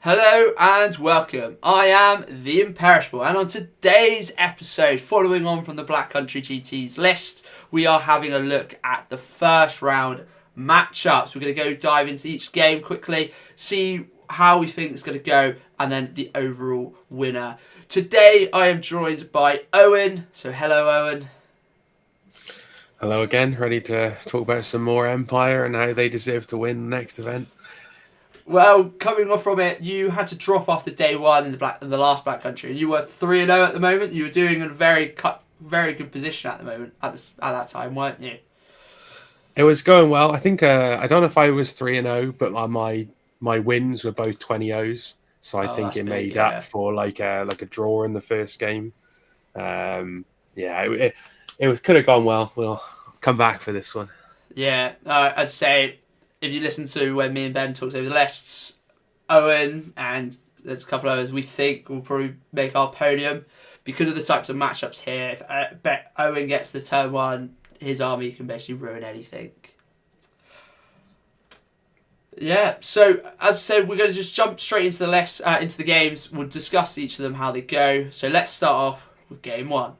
Hello and welcome. I am the Imperishable, and on today's episode, following on from the Black Country GT's list, we are having a look at the first round matchups. We're going to go dive into each game quickly, see how we think it's going to go, and then the overall winner. Today, I am joined by Owen. So, hello, Owen. Hello again, ready to talk about some more Empire and how they deserve to win the next event. Well, coming off from it, you had to drop after day one in the last Black Country, and you were 3-0 at the moment. You were doing a very good position at the moment at that time, weren't you? It was going well. I think I don't know if I was 3-0, but my wins were both 20-0s, so I Oh, think that's it big, made yeah. up for like a draw in the first game. It could have gone well. We'll come back for this one. Yeah, I'd say if you listen to when me and Ben talked over the lists, Owen and there's a couple of others we think will probably make our podium because of the types of matchups here. If Owen gets the turn one, his army can basically ruin anything. Yeah, so as I said, we're going to just jump straight into into the games. We'll discuss each of them, how they go. So let's start off with game one.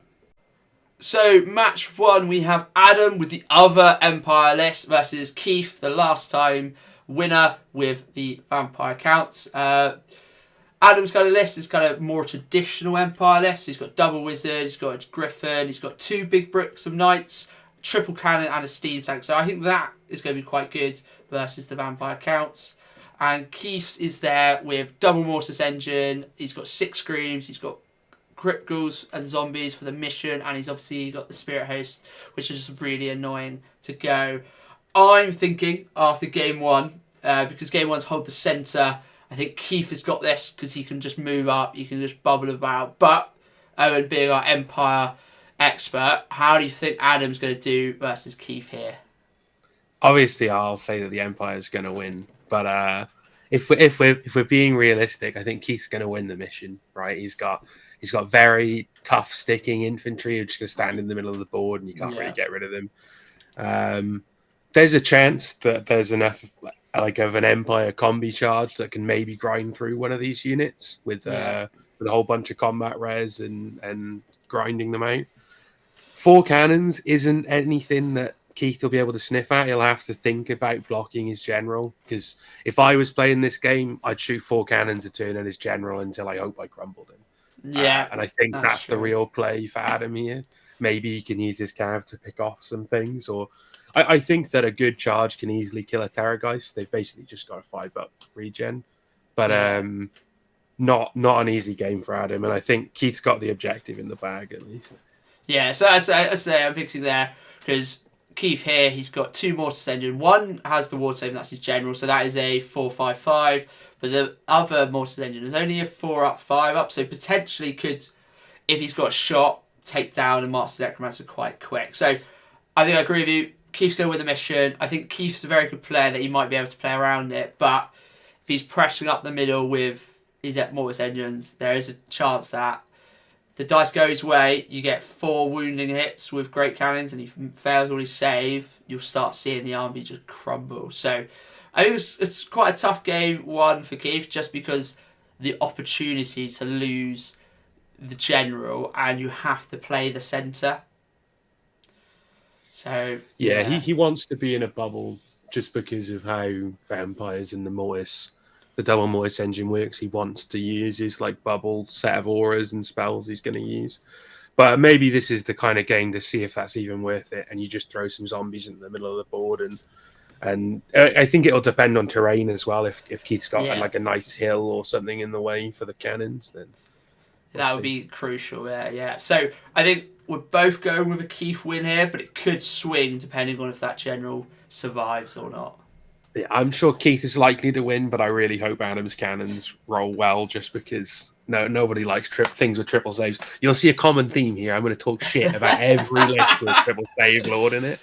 So match one, we have Adam with the other Empire list versus Keith, the last time winner with the Vampire counts. Adam's kind of list is kind of more traditional Empire list. He's got double wizard, he's got a griffin, he's got two big bricks of knights, triple cannon, and a steam tank. So I think that is going to be quite good versus the Vampire counts. And Keith's is there with double mortis engine. He's got 6 screams. He's got crypt ghouls and zombies for the mission, and he's obviously got the spirit host, which is just really annoying to go. I'm thinking after game one, because game one's hold the centre. I think Keith has got this because he can just move up, he can just bubble about. But Owen being our Empire expert, how do you think Adam's going to do versus Keith here? Obviously, I'll say that the Empire is going to win, but if we're being realistic, I think Keith's going to win the mission. Right? He's got very tough sticking infantry who's just going to stand in the middle of the board, and you can't really get rid of them. There's a chance that there's enough like of an Empire combi charge that can maybe grind through one of these units with a whole bunch of combat res and grinding them out. 4 cannons isn't anything that Keith will be able to sniff at. He'll have to think about blocking his general, because if I was playing this game, I'd shoot 4 cannons a turn at his general until I hope I crumbled him. Yeah, And I think that's the true. real play for Adam here. Maybe he can use his cav to pick off some things, or I think that a good charge can easily kill a Terrorgeist. They've basically just got a 5-up regen, but not an easy game for Adam. And I think Keith's got the objective in the bag at least. Yeah, so as I say, I'm picking there because Keith here, he's got 2 mortis engine. One has the ward save, that's his general, so that is a 4-5-5. But the other mortis engine is only a 4-up, 5-up, so potentially could, if he's got a shot, take down and Master Necromancer quite quick. So I think I agree with you. Keith's going with the mission. I think Keith's a very good player that he might be able to play around it, but if he's pressing up the middle with his mortis engines, there is a chance that the dice go his way, you get 4 wounding hits with great cannons, and he fails all his save, you'll start seeing the army just crumble. So I think it's quite a tough game one for Keith, just because the opportunity to lose the general and you have to play the centre. So yeah, he wants to be in a bubble just because of how vampires and the double Mortis engine works. He wants to use his like bubbled set of auras and spells he's going to use. But maybe this is the kind of game to see if that's even worth it, and you just throw some zombies in the middle of the board, and I think it'll depend on terrain as well. If Keith's got like a nice hill or something in the way for the cannons, then that would be crucial. Yeah. So I think we're both going with a Keith win here, but it could swing depending on if that general survives or not. Yeah, I'm sure Keith is likely to win, but I really hope Adam's cannons roll well, just because nobody likes things with triple saves. You'll see a common theme here. I'm going to talk shit about every list with triple save lord in it.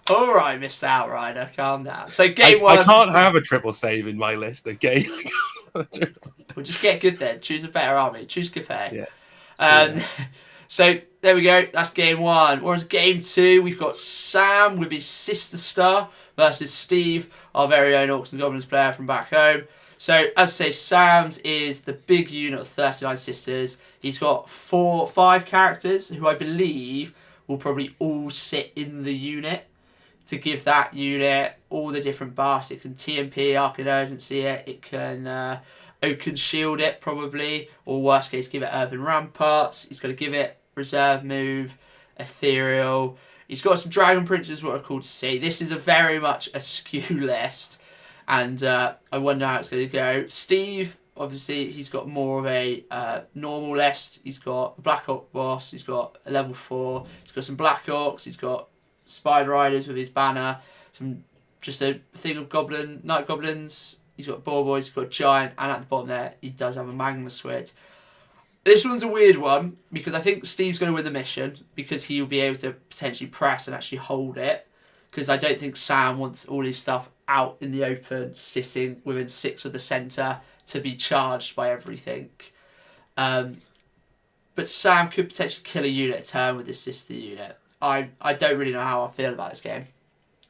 All right, Mr. Outrider, calm down. So game one, I can't have a triple save in my list. Okay, we'll just get good then. Choose a better army. Choose Cathay. Yeah. So there we go. That's game one. Whereas game two, we've got Sam with his sister star versus Steve, our very own Orcs and Goblins player from back home. So, as I say, Sam's is the big unit of 39 sisters. He's got 5 characters who I believe will probably all sit in the unit to give that unit all the different buffs. It can TMP, Arc and Urgency it can Oaken Shield it probably, or worst case give it Earthen Ramparts. He's got to give it Reserve Move, Ethereal. He's got some Dragon Princes, what are called to see. This is a very much a skew list, and I wonder how it's going to go. Steve, obviously, he's got more of a normal list. He's got the Black Orc boss. He's got a level 4. He's got some Black Orcs. He's got Spider Riders with his banner. Some just a thing of Night Goblins. He's got Boar Boys. He's got Giant, and at the bottom there, he does have a Magma Sword. This one's a weird one because I think Steve's going to win the mission because he'll be able to potentially press and actually hold it. Because I don't think Sam wants all his stuff out in the open, sitting within 6 of the centre to be charged by everything. But Sam could potentially kill a unit a turn with his sister unit. I don't really know how I feel about this game.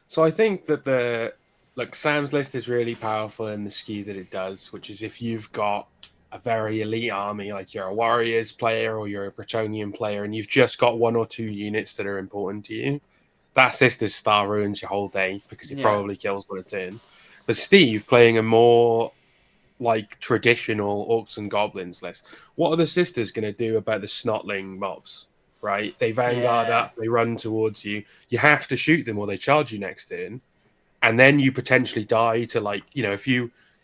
So I think that Sam's list is really powerful in the skew that it does, which is if you've got a very elite army, like you're a Warriors player or you're a Bretonian player, and you've just got 1 or 2 units that are important to you, that sister's star ruins your whole day because it probably kills one a turn. But Steve, playing a more like traditional Orcs and Goblins list, what are the sisters going to do about the snotling mobs? Right? They vanguard up, they run towards you. You have to shoot them or they charge you next turn. And then you potentially die to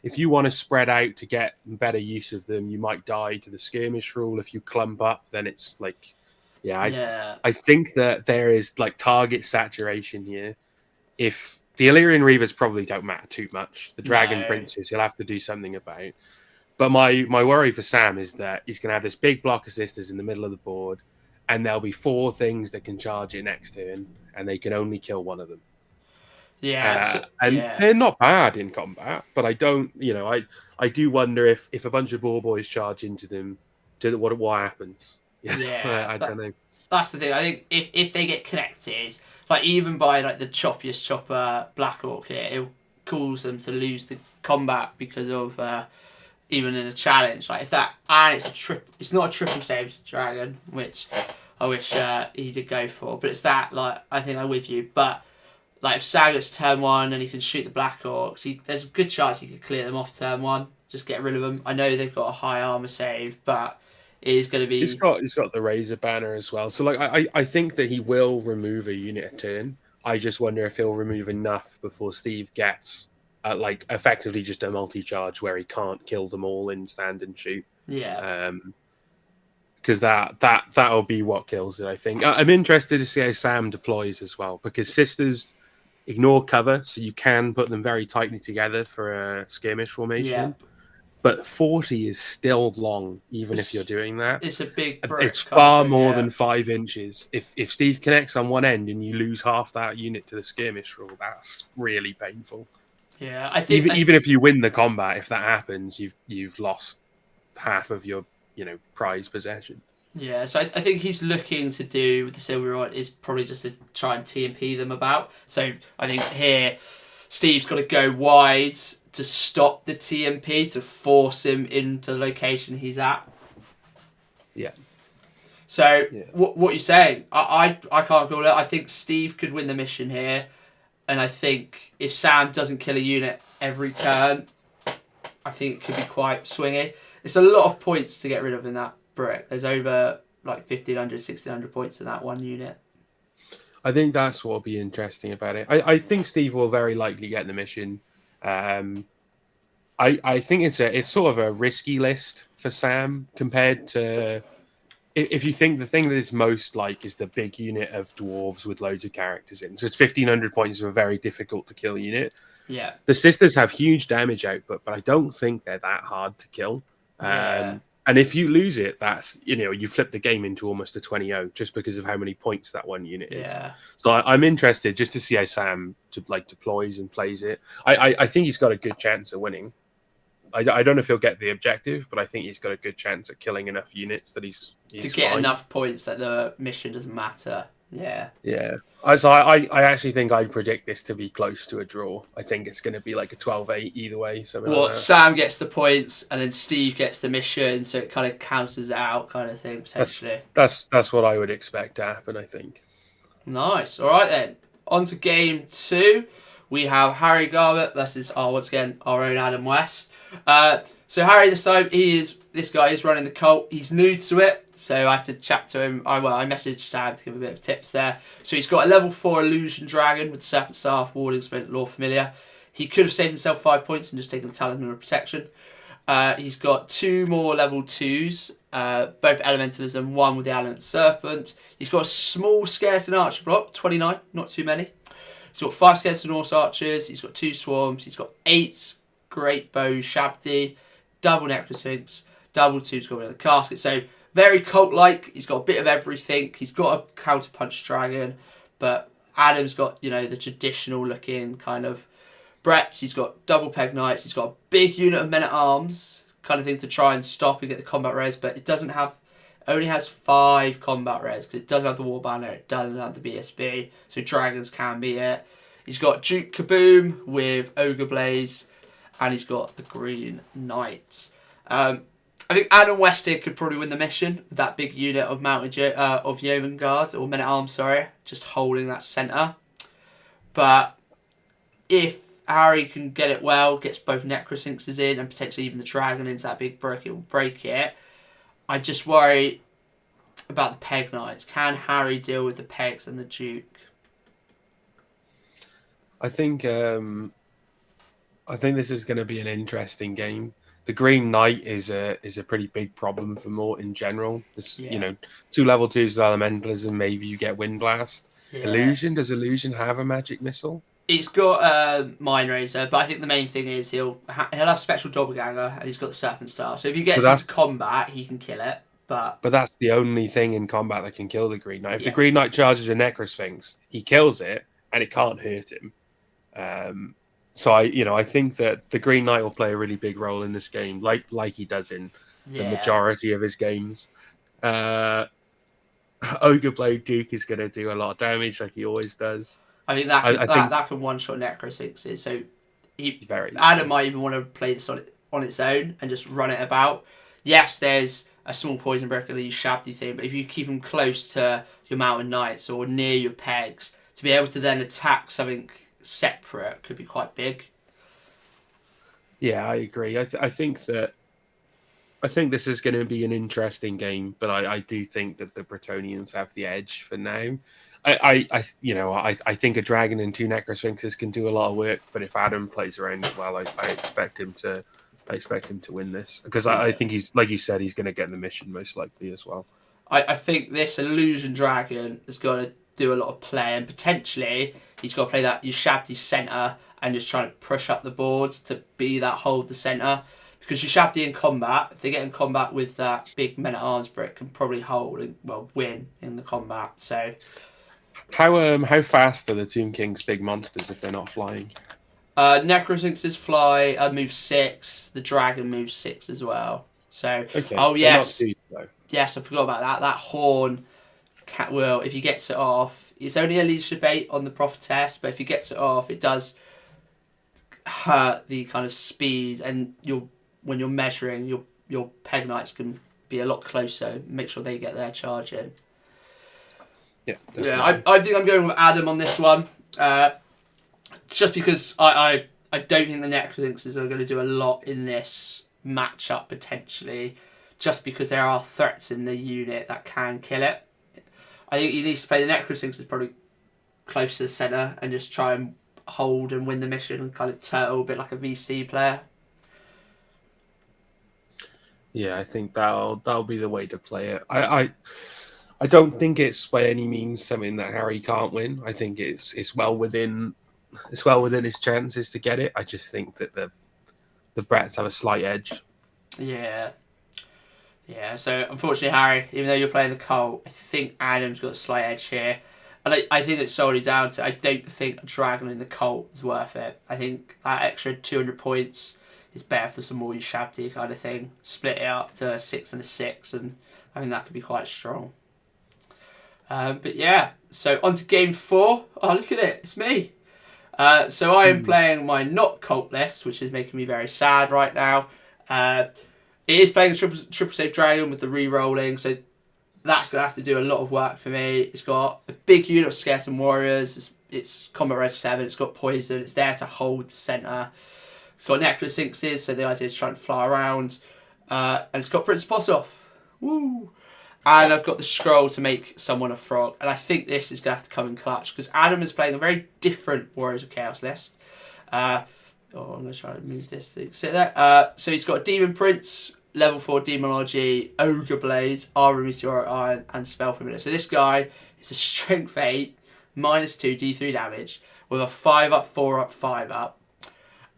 if you want to spread out to get better use of them, you might die to the skirmish rule. If you clump up, then it's like, I think that there is like target saturation here. If the Illyrian Reavers probably don't matter too much, the Dragon Princes he'll have to do something about. But my worry for Sam is that he's going to have this big block of sisters in the middle of the board, and there'll be 4 things that can charge it next turn, and they can only kill one of them. They're not bad in combat, but I don't, I do wonder if a bunch of Boar Boys charge into them, what happens? I don't know. That's the thing. I think if they get connected, like even by like the choppiest chopper Black Orc here, it causes them to lose the combat because of even in a challenge. Like if that, and it's not a triple save dragon, which I wish he did go for, but it's that, like, I think I'm with you, but like if Sam gets turn 1 and he can shoot the Black Orcs, there's a good chance he could clear them off turn 1, just get rid of them. I know they've got a high armor save, but it is going to be... He's got the Razor Banner as well, so like I think that he will remove a unit a turn. I just wonder if he'll remove enough before Steve gets like effectively just a multi-charge where he can't kill them all in stand and shoot. Because that'll be what kills it, I think. I'm interested to see how Sam deploys as well, because sisters ignore cover, so you can put them very tightly together for a skirmish formation. But 40 is still long, even if you're doing that. It's a big brick. It's far more than 5 inches. If Steve connects on one end and you lose half that unit to the skirmish rule, that's really painful. Yeah, I think even if you win the combat, if that happens, you've lost half of your prize possession. Yeah, so I think he's looking to do with the Silver Rod is probably just to try and TMP them about. So I think here Steve's got to go wide to stop the TMP, to force him into the location he's at. Yeah. So what you're saying, I can't call it. I think Steve could win the mission here, and I think if Sam doesn't kill a unit every turn, I think it could be quite swingy. It's a lot of points to get rid of in that brick. There's over like 1,500, 1,600 points in that one unit. I think that's what'll be interesting about it. I think Steve will very likely get the mission. I think it's sort of a risky list for Sam compared to if you think the thing that is most like is the big unit of dwarves with loads of characters in. So it's 1,500 points of a very difficult to kill unit. Yeah. The sisters have huge damage output, but I don't think they're that hard to kill. And if you lose it, that's, you flip the game into almost a 20-0 just because of how many points that one unit is. Yeah. So I'm interested just to see how Sam deploys and plays it. I think he's got a good chance of winning. I don't know if he'll get the objective, but I think he's got a good chance at killing enough units that he's to get enough points that the mission doesn't matter. Yeah. Yeah. I actually think I'd predict this to be close to a draw. I think it's going to be like a 12-8 either way, something like What, that. Sam gets the points and then Steve gets the mission, so it kind of cancels it out, kind of thing, That's potentially. that's what I would expect to happen, I think. Nice. All right then. On to game two. We have Harry Garbutt versus once again our own Adam West. So Harry this time this guy is running the cult. He's new to it, so I had to chat to him. I messaged Sam to give a bit of tips there. So he's got a level 4 illusion dragon with Serpent Staff, Warding Sprint, Law Familiar. He could have saved himself 5 points and just taken the Talisman of Protection. He's got 2 more level 2s, both Elementalism, one with the Element Serpent. He's got a small Skeleton Archer block, 29, not too many. He's got 5 Skeleton Horse Archers, he's got 2 Swarms, he's got 8 Great Bows Shabdi, double Necrosphinx, Sphinx, double 2's got the Casket. So very cult-like, he's got a bit of everything. He's got a Counterpunch Dragon, but Adam's got, the traditional looking kind of Brett's. He's got double Peg Knights. He's got a big unit of Men at Arms, kind of thing to try and stop and get the combat res, but it doesn't have. Only has 5 combat res because it doesn't have the War Banner. It doesn't have the BSB, so dragons can be it. He's got Duke Kaboom with Ogre Blaze, and he's got the Green Knight. I think Adam West here could probably win the mission with that big unit of mounted of Yeoman Guards or Men at Arms, sorry, just holding that centre. But if Harry can get it well, gets both Necrosphinxes in and potentially even the Dragon into that big break, it will break it. I just worry about the Peg Knights. Can Harry deal with the Pegs and the Duke? I think this is going to be an interesting game. The Green Knight is a pretty big problem for Mort in general. This, 2 level 2s with Elementalism, maybe you get Wind Blast. Yeah. Illusion, does Illusion have a magic missile? He's got Mind Razor, but I think the main thing is he'll have Spectral Doppelganger and he's got the Serpent Star. So if he gets into combat, he can kill it. But that's the only thing in combat that can kill the Green Knight. If the Green Knight charges a Necrosphinx, he kills it and it can't hurt him. So I think that the Green Knight will play a really big role in this game, like he does in the majority of his games. Ogre Blade Duke is going to do a lot of damage, like he always does. I think that can one-shot Necrosphinxes. So Adam might even want to play this on its own and just run it about. Yes, there's a small poison breaker that you Shabdi thing, but if you keep them close to your Mountain Knights or near your pegs, to be able to then attack something separate could be quite big. Yeah, I agree. I think this is going to be an interesting game, but I do think that the Bretonians have the edge for now. I think a dragon and 2 Necrosphinxes can do a lot of work, but if Adam plays around as well, I expect him to win this because I think he's, like you said, he's going to get the mission most likely as well. I think this Illusion Dragon is going to do a lot of play, and potentially he's got to play that Ushabti centre and just try to push up the boards to be that hold the centre. Because Ushabti in combat, if they get in combat with that big Men at Arms brick, can probably hold and win in the combat. So how fast are the Tomb King's big monsters if they're not flying? Necrosphinxes fly, move 6. The dragon moves 6 as well. So yes, yes, I forgot about that. That horn will, if he gets it off, it's only a leadership 8 on the Prophetess, but if he gets it off, it does hurt the kind of speed, and when you're measuring, your Peg Knights can be a lot closer. Make sure they get their charge in. Yeah, definitely. Yeah. I think I'm going with Adam on this one, just because I don't think the Necrosphinxes are going to do a lot in this matchup potentially, just because there are threats in the unit that can kill it. I think he needs to play the Necrosphinxes probably close to the centre and just try and hold and win the mission and kind of turtle a bit like a VC player. Yeah, I think that'll be the way to play it. I don't think it's by any means something that Harry can't win. I think it's well within his chances to get it. I just think that the Bretts have a slight edge. Yeah. Yeah, so unfortunately, Harry, even though you're playing the Cult, I think Adam's got a slight edge here. And I think it's solely down to, I don't think a Dragon in the Cult is worth it. I think that extra 200 points is better for some more Ushabti kind of thing. Split it up to a 6 and a 6, and I think that could be quite strong. But yeah, so on to game 4. Oh, look at it, it's me. So I am playing my not cult list, which is making me very sad right now. It is playing a triple save dragon with the re-rolling, so that's going to have to do a lot of work for me. It's got a big unit of skeleton warriors. It's combat res 7. It's got poison. It's there to hold the centre. It's got necklace inxes, so the idea is trying to fly around. And it's got Prince Possoff. Woo! And I've got the scroll to make someone a frog. And I think this is going to have to come in clutch, because Adam is playing a very different Warriors of Chaos list. I'm going to try to move this thing. Sit there. So he's got a Demon Prince, level 4 Demonology, Ogre Blaze, Armor Meteoric Iron, and Spell Familiar. So this guy is a Strength 8, -2 D3 damage, with a 5-up, 4-up, 5-up.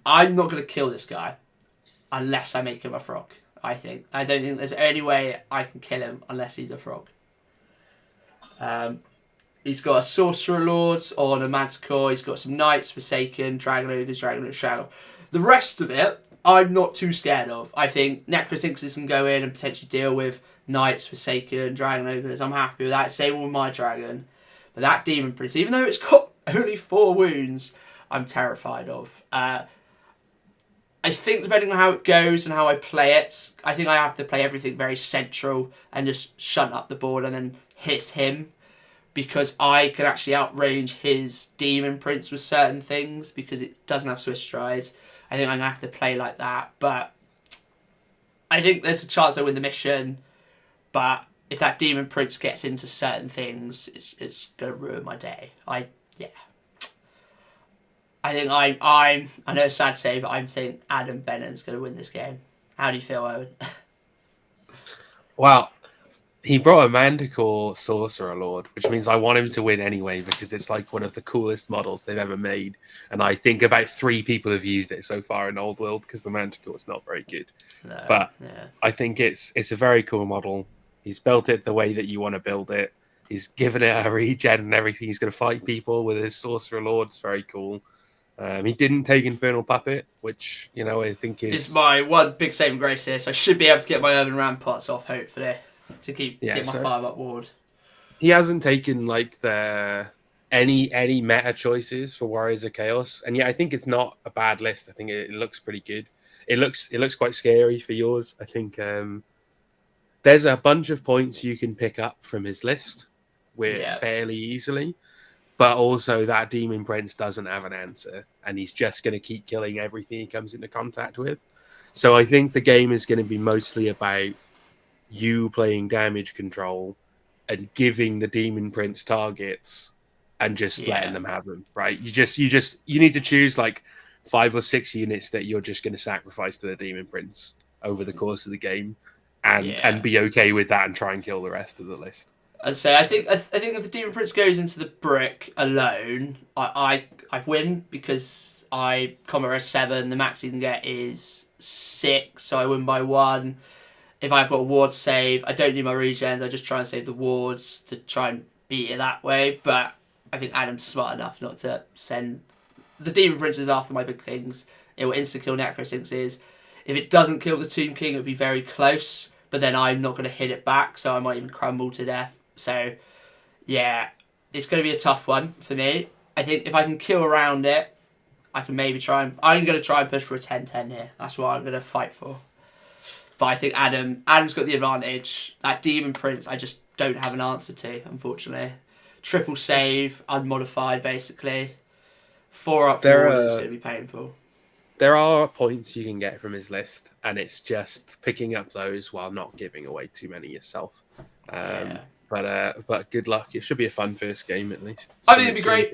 I'm not going to kill this guy unless I make him a frog, I think. I don't think there's any way I can kill him unless he's a frog. He's got a Sorcerer Lord on a Manticore. He's got some Knights, Forsaken, Dragon Ogres, Dragon Ogre Shadow. The rest of it, I'm not too scared of. I think Necrosinxes can go in and potentially deal with Knights, Forsaken, Dragon Ogres. I'm happy with that. Same with my Dragon. But that Demon Prince, even though it's got only 4 wounds, I'm terrified of. I think depending on how it goes and how I play it, I think I have to play everything very central and just shunt up the board and then hit him, because I can actually outrange his Demon Prince with certain things because it doesn't have Swiss Strides. I think I'm going to have to play like that, but I think there's a chance I win the mission, but if that Demon Prince gets into certain things, it's going to ruin my day. I think I know it's sad to say, but I'm saying Adam Bennon's going to win this game. How do you feel, Owen? Well, he brought a Manticore Sorcerer Lord, which means I want him to win anyway, because it's like one of the coolest models they've ever made. And I think about 3 people have used it so far in Old World, because the Manticore is not very good. No, but yeah. I think it's a very cool model. He's built it the way that you want to build it. He's given it a regen and everything. He's going to fight people with his Sorcerer Lord. It's very cool. He didn't take Infernal Puppet, which, I think is... It's my one big saving grace here, so I should be able to get my Urban Ramparts off, hopefully, to get my 5-up ward. He hasn't taken, like, any meta choices for Warriors of Chaos, and yeah, I think it's not a bad list. I think it looks pretty good. It looks quite scary for yours. I think there's a bunch of points you can pick up from his list fairly easily. But also that Demon Prince doesn't have an answer, and he's just going to keep killing everything he comes into contact with. So I think the game is going to be mostly about you playing damage control and giving the Demon Prince targets and just letting them have them, right? You need to choose like 5 or 6 units that you're just going to sacrifice to the Demon Prince over the course of the game, and be okay with that and try and kill the rest of the list. I'd say I think if the Demon Prince goes into the brick alone, I win, because I combat res 7. The max you can get is 6, so I win by 1. If I've got a ward save, I don't need my regens. I just try and save the wards to try and beat it that way. But I think Adam's smart enough not to send the Demon Princes after my big things. It will insta kill Necrosinxes. If it doesn't kill the Tomb King, it would be very close. But then I'm not going to hit it back, so I might even crumble to death. So, yeah, it's going to be a tough one for me. I think if I can kill around it, I can maybe try and... I'm going to try and push for a 10-10 here. That's what I'm going to fight for. But I think Adam's got the advantage. That Demon Prince, I just don't have an answer to, unfortunately. Triple save, unmodified, basically. 4-up ward is going to be painful. There are points you can get from his list, and it's just picking up those while not giving away too many yourself. But good luck. It should be a fun first game, at least. I think it'd be great.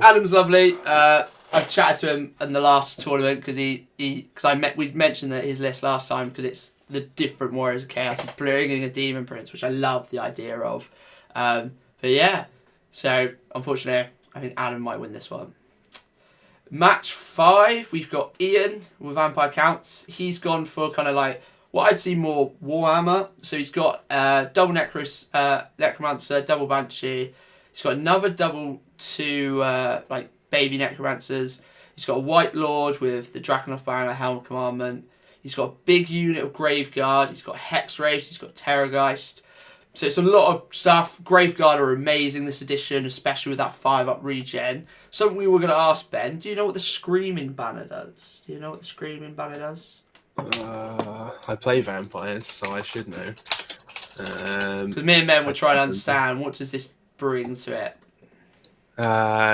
Adam's lovely. I've chatted to him in the last tournament because we mentioned that his list last time, because it's the different Warriors of Chaos. He's bringing a Demon Prince, which I love the idea of. But yeah, so unfortunately, I think Adam might win this one. Match 5, we've got Ian with Vampire Counts. He's gone for kind of like what I'd see more Warhammer. So he's got double Necromancer, double Banshee. He's got another double 2 like baby Necromancers. He's got a White Lord with the Drakenhof Baron, Helm of Commandment. He's got a big unit of Graveguard. He's got Hex Race. He's got Terrorgeist. So it's a lot of stuff. Graveguard are amazing this edition, especially with that 5-up regen. Something we were going to ask Ben, do you know what the Screaming Banner does? Do you know what the Screaming Banner does? I play vampires, so I should know. Because me and Ben were trying to understand, what does this bring to it?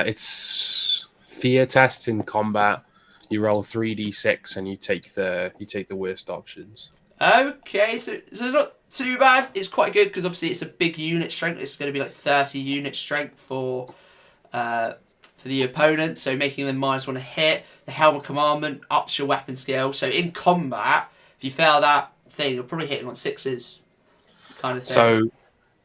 It's fear tests in combat. You roll 3d6 and you take the worst options. Okay, so it's not too bad. It's quite good because obviously it's a big unit strength. It's going to be like 30 unit strength for the opponent. So making them -1 to hit. The Helm of Commandment ups your weapon skill. So in combat, if you fail that thing, you're probably hitting on 6s, kind of thing.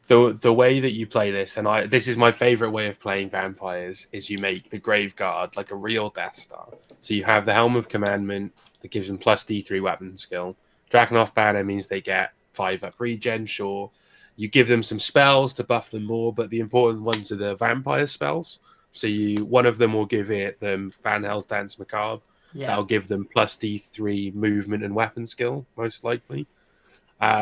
So the way that you play this, and this is my favorite way of playing vampires, is you make the Graveguard like a real Death Star. So you have the Helm of Commandment that gives them plus D3 weapon skill. Drakenhof Banner means they get 5-up regen, sure. You give them some spells to buff them more, but the important ones are the vampire spells. So one of them will give them Van Hell's Dance Macabre. Yeah. That'll give them plus D3 movement and weapon skill, most likely.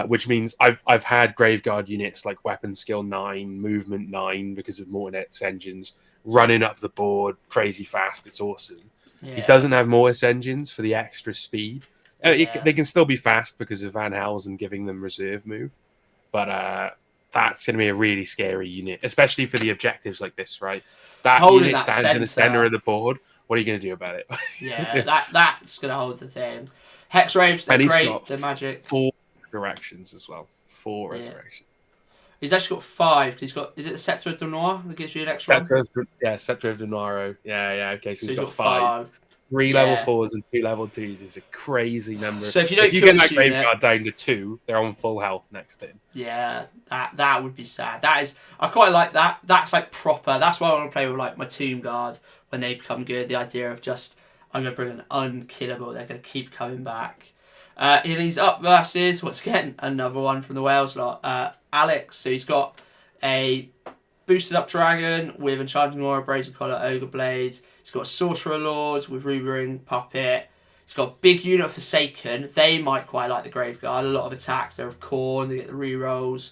Which means I've had Graveguard units like weapon skill 9, movement 9 because of Mortonet's engines running up the board crazy fast. It's awesome. Yeah. It doesn't have Mortis engines for the extra speed. Yeah. They can still be fast because of Van Helsing giving them reserve move. But that's going to be a really scary unit, especially for the objectives like this, right? That Holding unit that stands in the centre. center of the board. What are you going to do about it? Yeah, that's going to hold the thing. Hex Raves, they're great. They're magic. 4 resurrections as well. 4 resurrections. He's actually got 5 because he's got. Is it the Scepter of Noir that gives you an extra one? Scepter of Noir. Yeah. Okay, so he's got 5. 3 level 4s and 2 level 2s is a crazy number. So if you don't get that Graveguard down to 2, they're on full health next in. Yeah, that would be sad. I quite like that. That's like proper. That's why I want to play with like my Tomb Guard when they become good. The idea of just I'm going to bring an unkillable. They're going to keep coming back. And he's up versus once again another one from the Wales lot. Alex. So he's got a boosted up dragon with Enchanting Aura, Brazen Collar, Ogre Blades. He's got a Sorcerer Lord with Ruby Ring Puppet. He's got a big unit of Forsaken. They might quite like the Graveguard. A lot of attacks. They're of Khorne. They get the rerolls.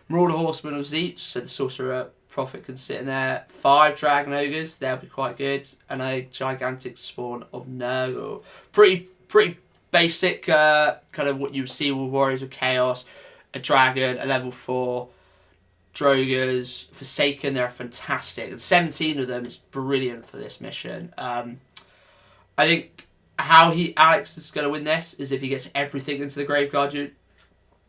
Marauder Horseman of Zeech, so the Sorcerer Prophet can sit in there. 5 Dragon Ogres. They'll be quite good. And a gigantic spawn of Nurgle. Pretty basic, kind of what you see with Warriors of Chaos. A Dragon, a level 4. Drogers, Forsaken, they're fantastic. And 17 of them is brilliant for this mission. I think how Alex is going to win this is if he gets everything into the Graveguard unit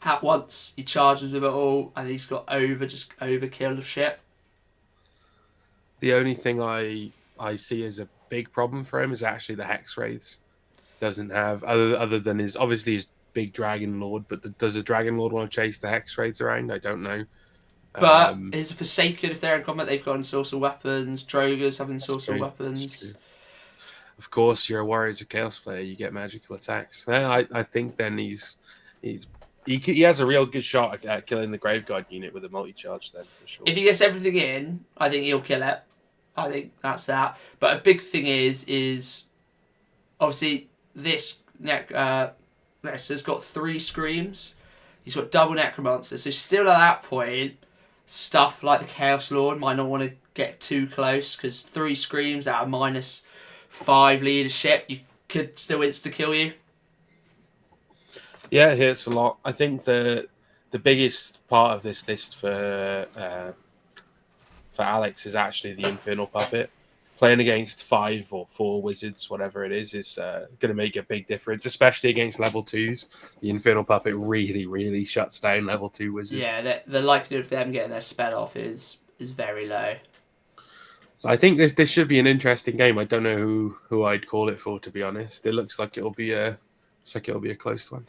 at once. He charges with it all, and he's got overkill of shit. The only thing I see as a big problem for him is actually the Hex Wraiths. Doesn't have other than his big Dragon Lord, but does the Dragon Lord want to chase the Hex Wraiths around? I don't know. But his Forsaken, if they're in combat, they've got ensorcel weapons. Drogers have ensorcel weapons. Of course, you're a Warriors of Chaos player. You get magical attacks. I think then he has a real good shot at killing the Graveguard unit with a multi-charge. Then for sure. If he gets everything in, I think he'll kill it. I think that's that. But a big thing is obviously this has got 3 screams. He's got double Necromancer. So still at that point, stuff like the Chaos Lord might not want to get too close because 3 screams out of -5 leadership, you could still insta-kill you. Yeah, it hurts a lot. I think the biggest part of this list for Alex is actually the Infernal Puppet. Playing against 5 or 4 wizards, whatever it is going to make a big difference, especially against level 2s. The Infernal Puppet really, really shuts down level 2 wizards. Yeah, the likelihood of them getting their spell off is very low. So I think this should be an interesting game. I don't know who I'd call it for, to be honest. It looks like it'll be a close one.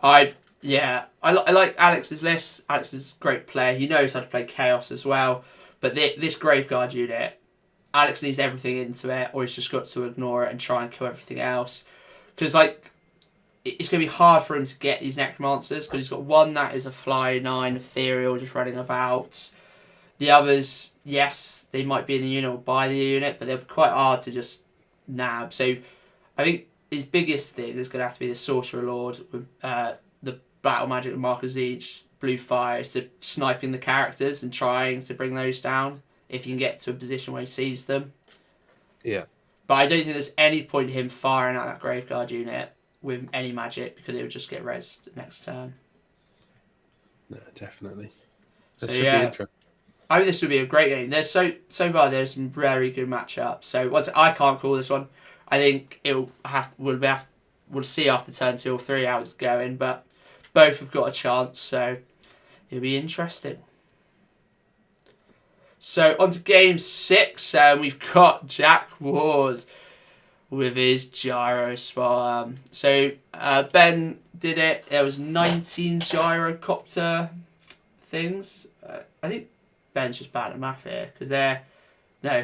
I like Alex's list. Alex is a great player. He knows how to play Chaos as well. But this Graveguard unit, Alex needs everything into it, or he's just got to ignore it and try and kill everything else. Because it's going to be hard for him to get these Necromancers, because he's got one that is a Fly 9 Ethereal just running about. The others, yes, they might be in the unit or buy the unit, but they're quite hard to just nab. So I think his biggest thing is going to have to be the Sorcerer Lord with the battle magic with markers each, blue fires, to sniping the characters and trying to bring those down if you can get to a position where he sees them. Yeah. But I don't think there's any point in him firing at that Graveguard unit with any magic because it would just get rezzed next turn. No, definitely. So That should be interesting. I think this would be a great game. There's so far there's some very good matchups. So I can't call this one. I think we'll see after turn 2 or 3 how it's going, but both have got a chance, so it'll be interesting. So on to game 6, we've got Jack Ward with his gyro spot. So Ben did it. There was 19 gyrocopter things. I think Ben's just bad at math here because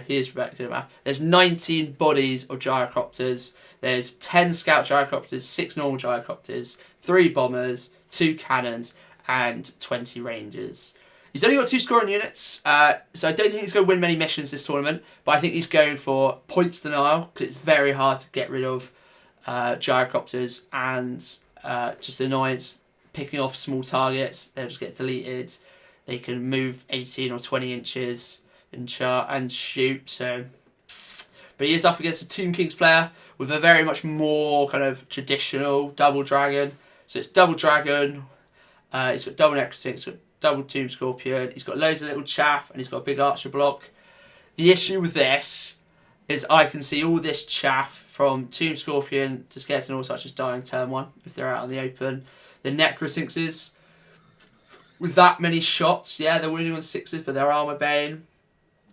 he is good at math. There's 19 bodies of gyrocopters. There's 10 scout gyrocopters, 6 normal gyrocopters, 3 bombers, 2 cannons, and 20 rangers. He's only got 2 scoring units, so I don't think he's going to win many missions this tournament, but I think he's going for points denial, because it's very hard to get rid of gyrocopters, and just annoyance, picking off small targets, they'll just get deleted. They can move 18 or 20 inches and shoot, so... But he is up against a Tomb Kings player with a very much more kind of traditional double dragon. So it's double dragon, he's got double necrotic, he's got double Tomb Scorpion, he's got loads of little chaff, and he's got a big archer block. The issue with this is I can see all this chaff from Tomb Scorpion to Skeleton all such as dying turn 1 if they're out in the open. The necrosinxes, with that many shots, yeah, they're winning on 6s, but they're armor bane.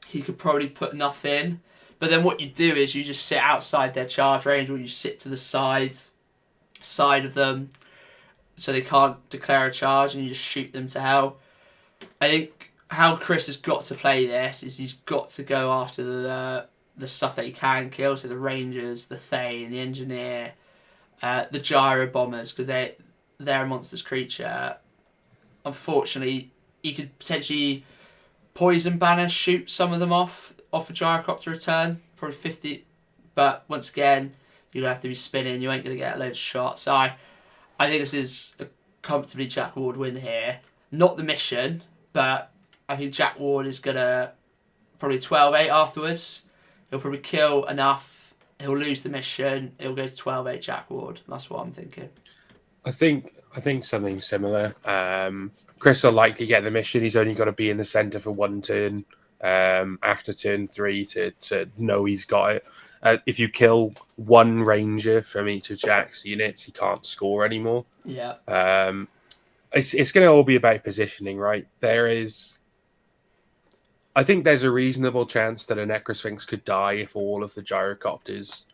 He could probably put enough in. But then what you do is you just sit outside their charge range, or you sit to the side of them so they can't declare a charge, and you just shoot them to hell. I think how Chris has got to play this is he's got to go after the stuff that he can kill, so the rangers, the Thane, the engineer, the gyro bombers, because they're a monstrous creature. Unfortunately, he could potentially poison banner, shoot some of them off a gyrocopter return, probably 50. But once again, you're going to have to be spinning. You ain't going to get a load of shots. So I think this is a comfortably Jack Ward win here. Not the mission, but I think Jack Ward is going to probably 12-8 afterwards. He'll probably kill enough. He'll lose the mission. He'll go to 12-8 Jack Ward. That's what I'm thinking. I think something similar. Chris will likely get the mission. He's only got to be in the centre for 1 turn. After turn 3 to know he's got it. If you kill 1 ranger from each of Jack's units, he can't score anymore. Yeah. It's going to all be about positioning, right? I think there's a reasonable chance that a Necrosphinx could die if all of the gyrocopters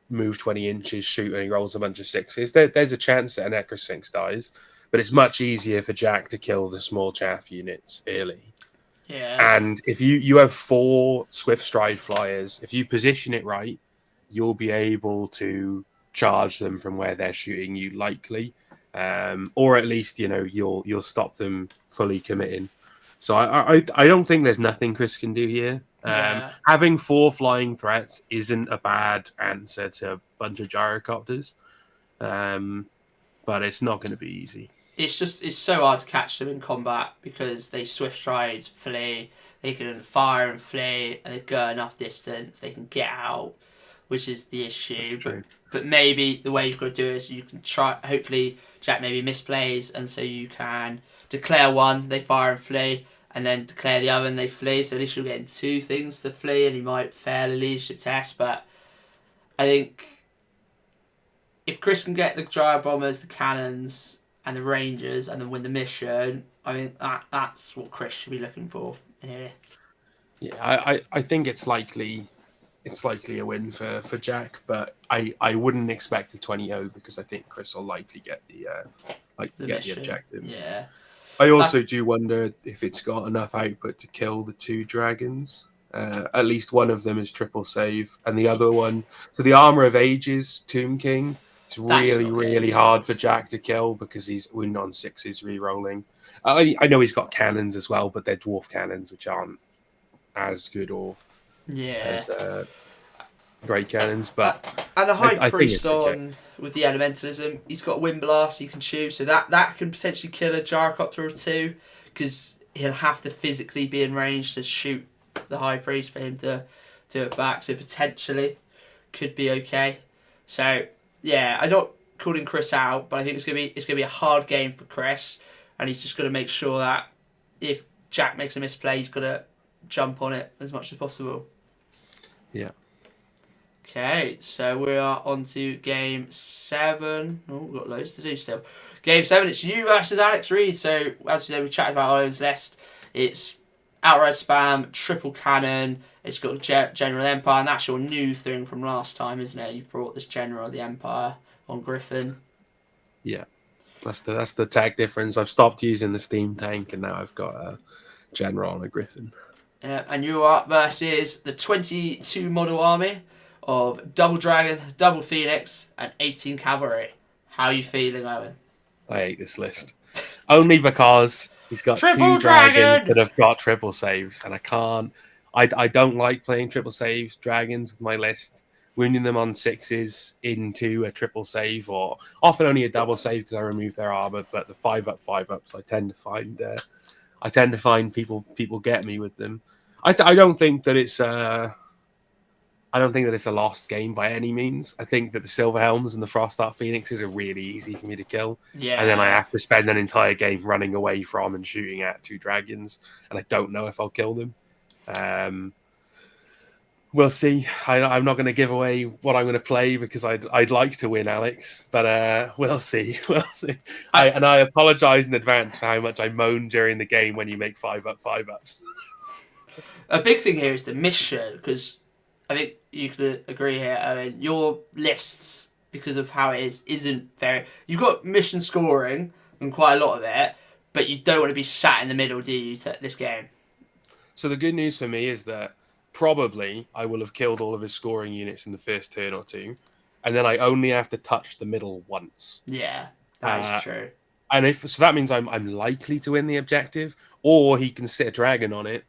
move 20 inches, shoot, and he rolls a bunch of 6s. There's a chance that a Necrosphinx dies, but it's much easier for Jack to kill the small chaff units early. Yeah. And if you have 4 Swift Stride flyers, if you position it right, you'll be able to charge them from where they're shooting you, likely, or at least you'll stop them fully committing. So I don't think there's nothing Chris can do here. Having 4 flying threats isn't a bad answer to a bunch of gyrocopters, but it's not going to be easy. It's so hard to catch them in combat because they swift stride, flee, they can fire and flee, and they go enough distance, they can get out, which is the issue. But maybe the way you've got to do it is you can try, hopefully Jack maybe misplays, and so you can declare 1, they fire and flee, and then declare the other and they flee, so at least you're getting 2 things to flee, and he might fail a leadership test. But I think if Chris can get the gyro bombers, the cannons, and the rangers, and then win the mission, I mean that's what Chris should be looking for here. Yeah, I think it's likely a win for Jack, but I wouldn't expect a 20-0 because I think Chris will likely get the objective. Yeah. I also do wonder if it's got enough output to kill the 2 dragons. At least one of them is triple save, and the other one, so the Armor of Ages Tomb King. It's really hard for Jack to kill because he's winning on 6s re-rolling. I know he's got cannons as well, but they're dwarf cannons, which aren't as good or as great cannons, but And the High I think Priest it's okay. on with the elementalism, he's got a wind blast you can shoot, so that can potentially kill a gyrocopter or two, because he'll have to physically be in range to shoot the High Priest for him to do it back. So potentially could be okay. So yeah, I'm not calling Chris out, but I think it's gonna be a hard game for Chris, and he's just got to make sure that if Jack makes a misplay, he's got to jump on it as much as possible. Yeah. Okay, so we are on to game 7. Oh, we've got loads to do still. Game 7, it's you versus Alex Reed. So, as you know, we chatted about Owen's list. It's outright spam, triple cannon. It's got General Empire, and that's your new thing from last time, isn't it? You brought this General of the Empire on Griffin. Yeah. That's the tag difference. I've stopped using the steam tank, and now I've got a general and a griffin. And you are up versus the 22 model army of Double Dragon, Double Phoenix, and 18 Cavalry. How are you feeling, Owen? I hate this list. Only because he's got Triple two dragons Dragon! that have got triple saves, and I can't. I don't like playing triple saves dragons with my list. Wounding them on 6s into a triple save, or often only a double save because I remove their armor. But the 5-up, 5-ups, I tend to find people get me with them. I don't think that it's I don't think that it's a lost game by any means. I think that the Silver Helms and the Frost Art Phoenixes are really easy for me to kill. And then I Yeah. have to spend an entire game running away from and shooting at 2 dragons. And I don't know if I'll kill them. We'll see. I'm not going to give away what I'm going to play because I'd like to win, Alex. But we'll see. We'll see. I apologize in advance for how much I moan during the game when you make 5-up, 5-ups. A big thing here is the mission, because I think you could agree here, Owen. Your lists, because of how it is, isn't very. You've got mission scoring and quite a lot of it, but you don't want to be sat in the middle, do you, to this game? So the good news for me is that probably I will have killed all of his scoring units in the first turn or two, and then I only have to touch the middle once. Yeah, that is true. And if so, that means I'm likely to win the objective, or he can sit a dragon on it.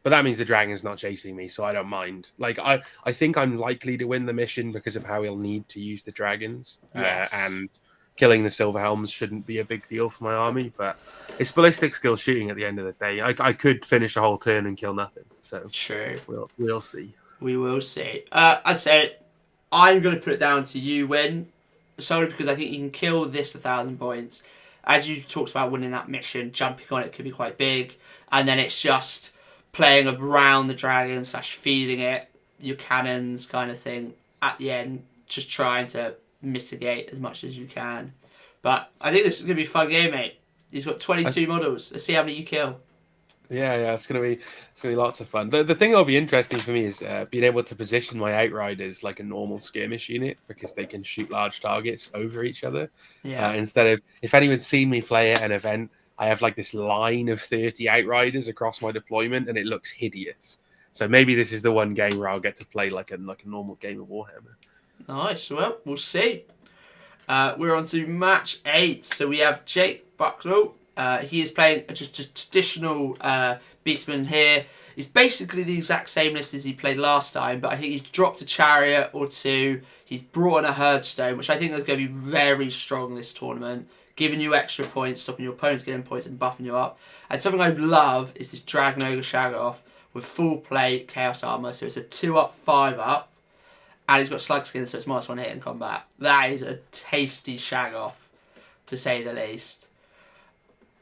But that means the dragon's not chasing me, so I don't mind. Like I think I'm likely to win the mission because of how he'll need to use the dragons, Yes. and killing the Silver Helms shouldn't be a big deal for my army. But it's ballistic skill shooting at the end of the day. I could finish a whole turn and kill nothing. So True. we'll see. We will see. I'd say I'm going to put it down to you win, solely because I think you can kill this 1,000 points. As you talked about winning that mission, jumping on it could be quite big, and then it's just playing around the dragon / feeding it your cannons kind of thing at the end, just trying to mitigate as much as you can. But I think this is going to be a fun game, mate. He's got 22 models. Let's see how many you kill. Yeah, it's gonna be lots of fun. The thing that'll be interesting for me is being able to position my outriders like a normal skirmish unit because they can shoot large targets over each other. Yeah. Instead of, if anyone's seen me play at an event, I have like this line of 30 outriders across my deployment, and it looks hideous. So maybe this is the one game where I'll get to play like a normal game of Warhammer. Nice. Well, we'll see. We're on to match 8. So we have Jake Bucknell. He is playing just a traditional Beastman here. It's basically the exact same list as he played last time, but I think he's dropped a chariot or 2. He's brought in a herdstone, which I think is going to be very strong this tournament, giving you extra points, stopping your opponents getting points and buffing you up. And something I love is this Dragon Ogre Shaggoth with full plate Chaos Armor. So it's a 2-up, 5-up. And he's got slug skin, so it's -1 hit in combat. That is a tasty Shaggoth, to say the least.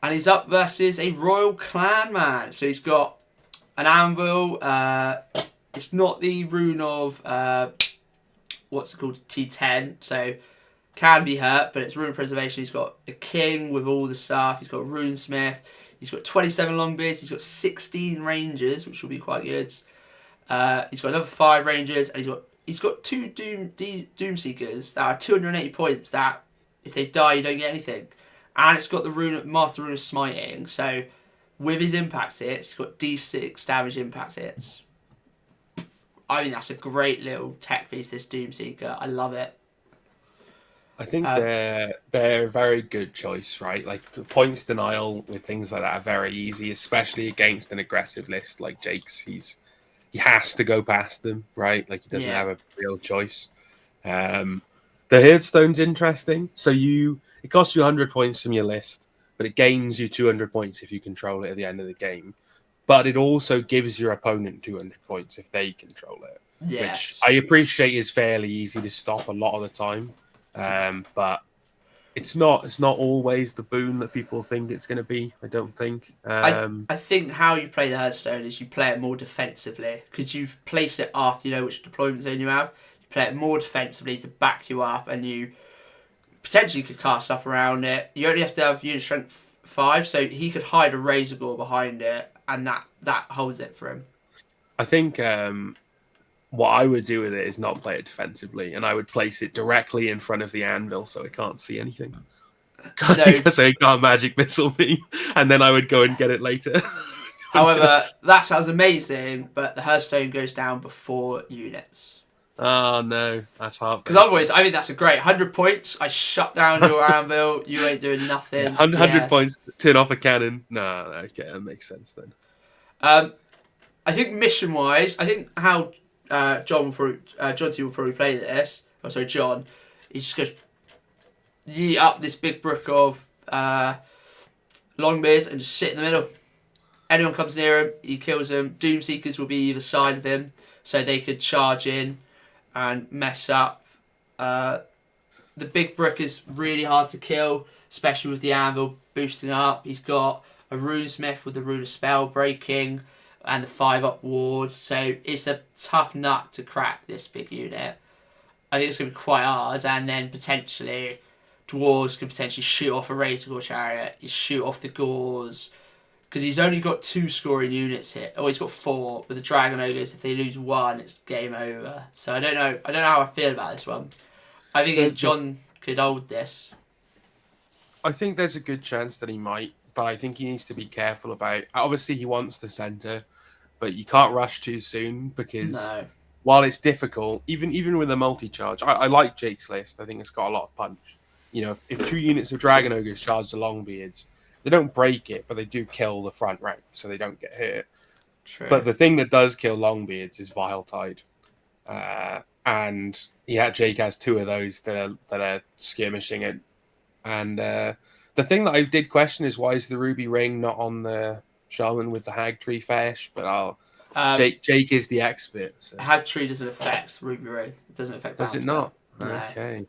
And he's up versus a Royal Clan man. So he's got an anvil. It's not the rune of what's it called, T10. So can be hurt, but it's rune preservation. He's got a king with all the stuff. He's got a runesmith. He's got 27 longbeards. He's got 16 rangers, which will be quite good. He's got another 5 rangers, and he's got 2 Doomseekers that are 280 points. That if they die, you don't get anything. And it's got the Master Rune of Smiting. So with his impact hits, he's got D6 damage impact hits. I think that's a great little tech piece, this Doomseeker. I love it. I think they're a very good choice, right? Like points denial with things like that are very easy, especially against an aggressive list like Jake's. he has to go past them, right? Like he doesn't Yeah. have a real choice. Um, the Hearthstone's interesting. So it costs you 100 points from your list, but it gains you 200 points if you control it at the end of the game. But it also gives your opponent 200 points if they control it, which Yes. I appreciate is fairly easy to stop a lot of the time. But it's not always the boon that people think it's going to be. I don't think. I think how you play the Hearthstone is you play it more defensively because you've placed it after you know which deployment zone you have. You play it more defensively to back you up, and you potentially could cast stuff around it. You only have to have unit strength 5, so he could hide a Razor Gore behind it, and that holds it for him. I think what I would do with it is not play it defensively, and I would place it directly in front of the anvil so it can't see anything. No, So it can't magic missile me, and then I would go and get it later. however, that sounds amazing, but the Hearthstone goes down before units. Oh no, that's Because heartbreaking. otherwise, I mean, that's a great 100 points. I shut down your anvil. You ain't doing Yeah, nothing. 100 Yeah. points, turn off a cannon. No, okay, that makes sense then. Um, I think mission wise, I think how John T will probably play this. Oh, sorry, John. He just goes yeet up this big brick of Longbeards and just sit in the middle. Anyone comes near him, he kills them. Doomseekers will be either side of him, so they could charge in and mess up. The big brick is really hard to kill, especially with the anvil boosting up. He's got a runesmith with the rune of spell breaking and the 5-up ward, so it's a tough nut to crack this big unit. I think it's going to be quite hard, and then potentially dwarves can potentially shoot off a Razor Gore chariot, you shoot off the Gores, because he's only got 2 scoring units here. Oh, he's got 4 with the Dragon Ogres. If they lose 1, it's game over. So I don't know. I don't know how I feel about this one. I think John could hold this. I think there's a good chance that he might, but I think he needs to be careful about. Obviously, he wants the center, but you can't rush too soon because No. while it's difficult, even with a multi-charge, I like Jake's list. I think it's got a lot of punch. You know, if 2 units of Dragon Ogres charge the Longbeards, they don't break it, but they do kill the front rank, so they don't get hurt. True. But the thing that does kill Longbeards is Vile Tide. And Jake has 2 of those that are skirmishing it. And the thing that I did question is why is the Ruby Ring not on the Shaman with the Hag Tree Fesh? But Jake is the expert. So. Hag Tree doesn't affect Ruby Ring. It doesn't affect. Does it not? No. Okay.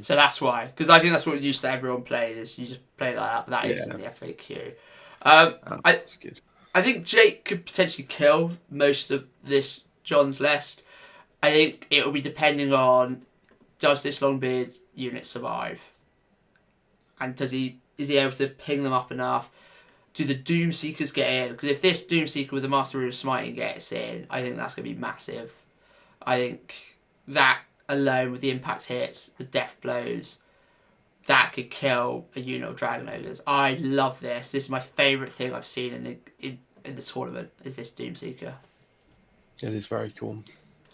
So that's why, because I think that's what used to everyone played is you just play like that, but that isn't the FAQ. That's good. I think Jake could potentially kill most of this John's list. I think it will be depending on does this Longbeard unit survive, and is he able to ping them up enough? Do the Doomseekers get in? Because if this Doomseeker with the Master Rune of Smiting gets in, I think that's going to be massive. I think that alone with the impact hits, the death blows, that could kill a unit of Dragon Ogres. I love this. This is my favourite thing I've seen in the tournament. Is this Doomseeker? It is very cool.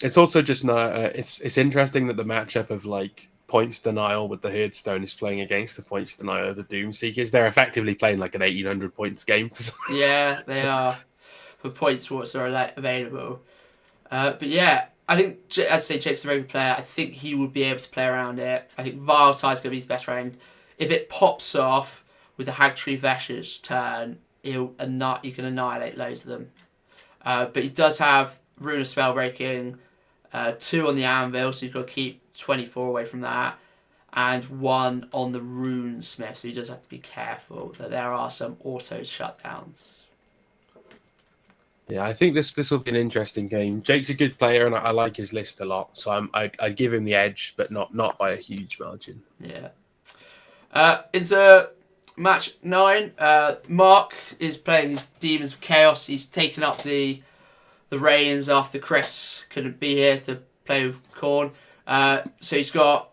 It's also just not. It's interesting that the matchup of like points denial with the Hearthstone is playing against the points denial of the Doomseekers. They're effectively playing like an 1800 points game. Yeah, they are. For points, what's are available. But yeah, I think I'd say Jake's a very good player. I think he would be able to play around it. I think Vile Tide's going to be his best friend. If it pops off with the Hag Tree Vesh's turn, you can annihilate loads of them. But he does have Rune of Spellbreaking, 2 on the Anvil, so you've got to keep 24 away from that, and 1 on the Runesmith, so you just have to be careful that there are some auto shutdowns. Yeah, I think this will be an interesting game. Jake's a good player, and I like his list a lot, so I'd give him the edge, but not by a huge margin. Yeah. Into match 9, Mark is playing his Demons of Chaos. He's taken up the reins after Chris couldn't be here to play with Khorne. So he's got,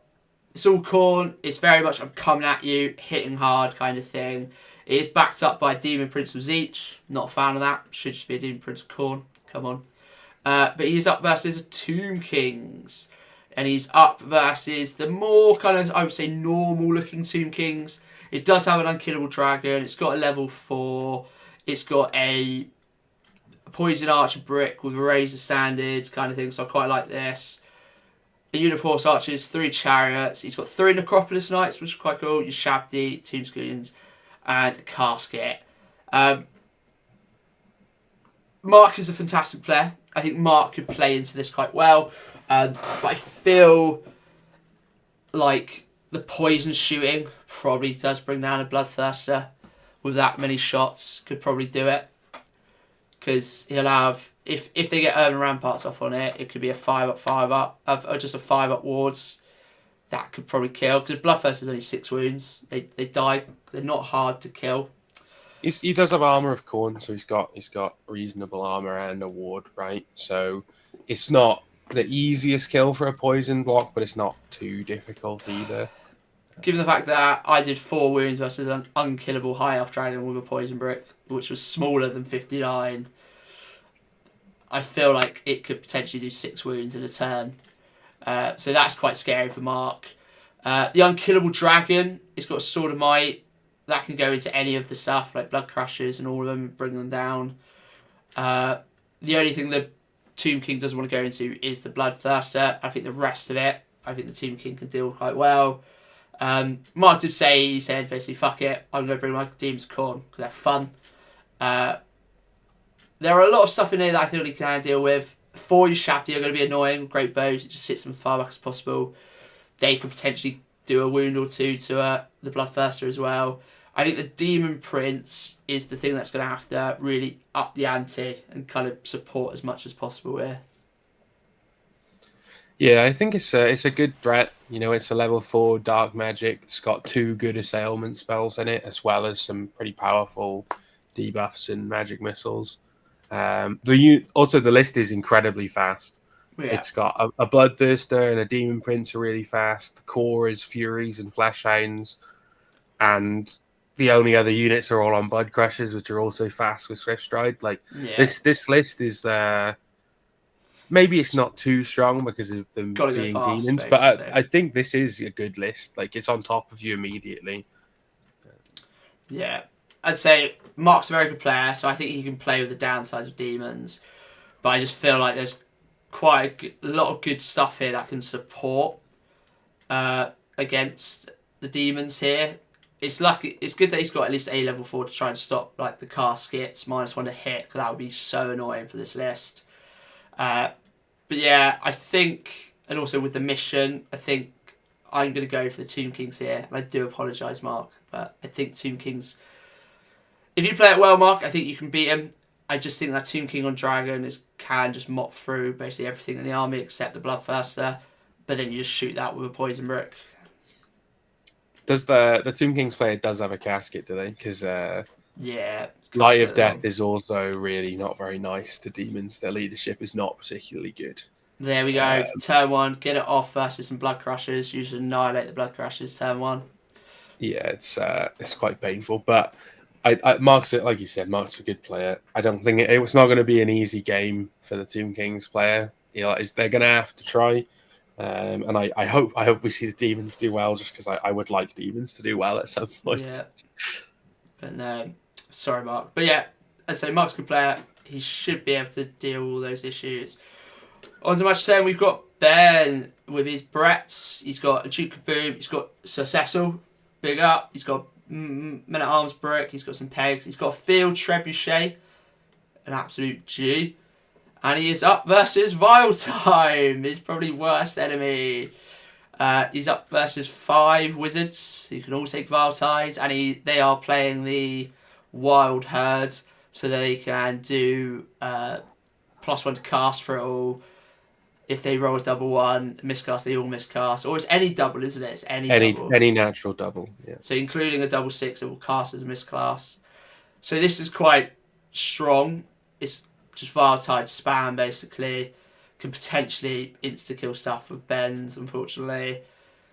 it's all Khorne. It's very much I'm coming at you, hitting hard kind of thing. It is backed up by Demon Prince of Zeech. Not a fan of that. Should just be a Demon Prince of Khorne. Come on. But he's up versus Tomb Kings. And he's up versus the more kind of, I would say, normal looking Tomb Kings. It does have an unkillable dragon. It's got a level 4. It's got a Poison Archer Brick with Razor Standards kind of thing, so I quite like this. A Unit of Horse Archers, 3 Chariots. He's got 3 Necropolis Knights, which is quite cool. Your Shabdi, Tombstones, and a Casket. Mark is a fantastic player. I think Mark could play into this quite well. But I feel like the poison shooting probably does bring down a Bloodthirster. With that many shots, could probably do it. Because he'll have, if they get Urban Ramparts off on it, it could be a 5-up, 5-up, or just a 5-up wards. That could probably kill. Because Bloodthirster's only 6 wounds. They die. They're not hard to kill. He does have Armor of Corn, so he's got reasonable armor and a ward, right? So it's not the easiest kill for a poison block, but it's not too difficult either. Given the fact that I did 4 wounds versus an unkillable High Elf Dragon with a Poison Brick, which was smaller than 59, I feel like it could potentially do 6 wounds in a turn. So that's quite scary for Mark. The Unkillable Dragon, it's got a Sword of Might. That can go into any of the stuff, like Blood Crushers and all of them, bring them down. The only thing the Tomb King doesn't want to go into is the Bloodthirster. I think the rest of it, I think the Tomb King can deal quite well. Mark did say, he said basically, fuck it, I'm going to bring my Demons of Khorne because they're fun. There are a lot of stuff in here that I feel he can deal with. 4 your Shabdi are going to be annoying. Great bows, it just sits them as far back as possible. They could potentially do a wound or 2 to the Bloodthirster as well. I think the Demon Prince is the thing that's going to have to really up the ante and kind of support as much as possible here. Yeah, I think it's a good threat. You know, it's a level 4 dark magic. It's got 2 good assailment spells in it, as well as some pretty powerful debuffs and magic missiles. Also, the list is incredibly fast. Yeah. It's got a Bloodthirster and a Demon Prince are really fast. The core is Furies and Fleshhounds. And the only other units are all on Blood Crushers, which are also fast with Swift Stride. Like, this list is... maybe it's not too strong because of them being fast, demons, basically. But I think this is a good list. Like, it's on top of you immediately. Yeah. I'd say Mark's a very good player, so I think he can play with the downsides of demons. But I just feel like there's quite a lot of good stuff here that can support against the demons here. It's lucky. It's good that he's got at least a level 4 to try and stop like the caskets, -1 to hit, because that would be so annoying for this list. But yeah, I think, and also with the mission, I think I'm going to go for the Tomb Kings here. And I do apologise, Mark, but I think Tomb Kings, if you play it well, Mark, I think you can beat him. I just think that Tomb King on Dragon can just mop through basically everything in the army except the Bloodthirster, but then you just shoot that with a Poison Brick. Does the Tomb Kings player does have a casket, do they? Because yeah, Light of Death is also really not very nice to demons. Their leadership is not particularly good. There we go. Turn 1, get it off versus some Blood Crushers. You should annihilate the Blood Crushers. Turn 1. Yeah, it's quite painful, but Mark's, like you said, Mark's a good player. I don't think it's not going to be an easy game for the Tomb Kings player. They're going to have to try. And I hope we see the demons do well, just because I would like demons to do well at some point. Yeah. But no, sorry, Mark. But yeah, I'd say Mark's a good player. He should be able to deal with all those issues. On to match 10, we've got Ben with his Bretts. He's got a Duke Kaboom. He's got Sir Cecil, big up. He's got Men-at-Arms Brick. He's got some pegs. He's got a Field Trebuchet, an absolute G. And he is up versus Vile Time, his probably worst enemy. He's up versus 5 wizards. You can all take Vile Tides. And they are playing the Wild Herd, so they can do +1 to cast for it all. If they roll a double 1, miscast, they all miscast. Or it's any double, isn't it? It's any double. Any natural double, yeah. So including a double 6, it will cast as a misclass. So this is quite strong. It's just Vile Tide spam, basically. Can potentially insta-kill stuff with Ben's, unfortunately.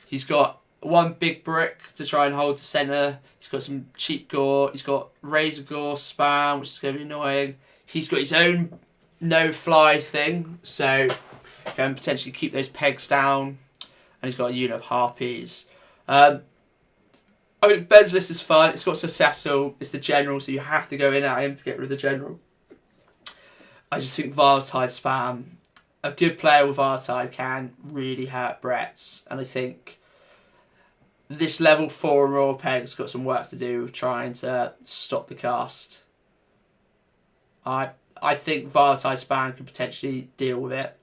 He's got 1 big brick to try and hold the centre. He's got some cheap gore. He's got Razor Gore spam, which is going to be annoying. He's got his own no-fly thing, so can potentially keep those pegs down. And he's got a unit of Harpies. I mean, Ben's list is fun. It's got Sir Cecil. It's the general, so you have to go in at him to get rid of the general. I just think Viletide spam, a good player with Viletide can really hurt Brett's, and I think this level 4 Royal Peg's got some work to do with trying to stop the cast. I think Viletide spam could potentially deal with it.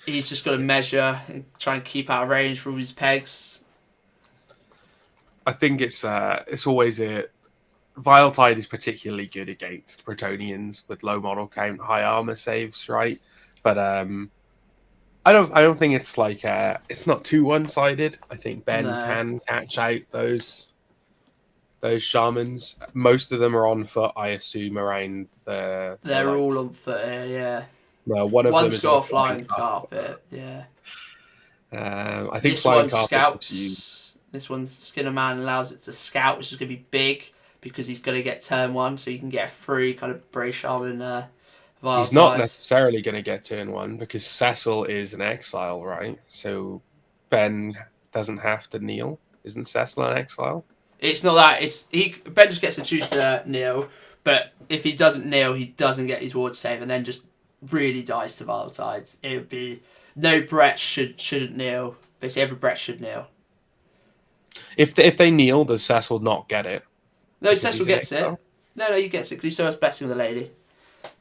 He's just got to measure and try and keep out of range from his pegs. I think it's always a Viletide is particularly good against Bretonians with low model count, high armor saves, right? But I don't think it's like it's not too one sided. I think Ben can catch out those shamans. Most of them are on foot, I assume, around the. They're all on foot here, yeah. No, one of One's them is got on a flying carpet, yeah. I think this flying one carpet. scouts. This one's Skinner Man allows it to scout, which is going to be big because he's going to get turn 1, so you can get a free kind of Bray Shaman. He's not necessarily going to get turn 1 because Cecil is an exile, right? So Ben doesn't have to kneel. Isn't Cecil an exile? It's not that. Ben just gets to choose to kneel, but if he doesn't kneel, he doesn't get his ward save, and then just really dies to Viletide. It would be no Brett shouldn't kneel. Basically, every Brett should kneel. If they kneel, does Cecil not get it? No, Cecil gets it. No, he gets it because he still has blessing with the lady.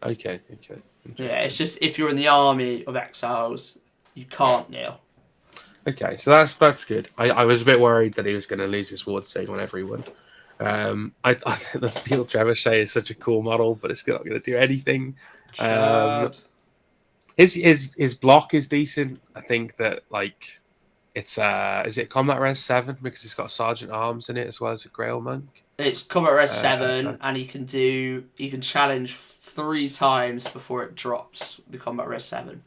Okay. Yeah, it's just if you're in the army of exiles, you can't kneel. Okay, so that's good. I was a bit worried that he was going to lose his ward save on everyone. I think the Field Trebuchet is such a cool model, but it's not going to do anything. His block is decent. I think that it's is it Combat Res 7 because it's got Sergeant Arms in it as well as a Grail Monk. It's Combat Res 7, and he can challenge 3 times before it drops the Combat Res 7.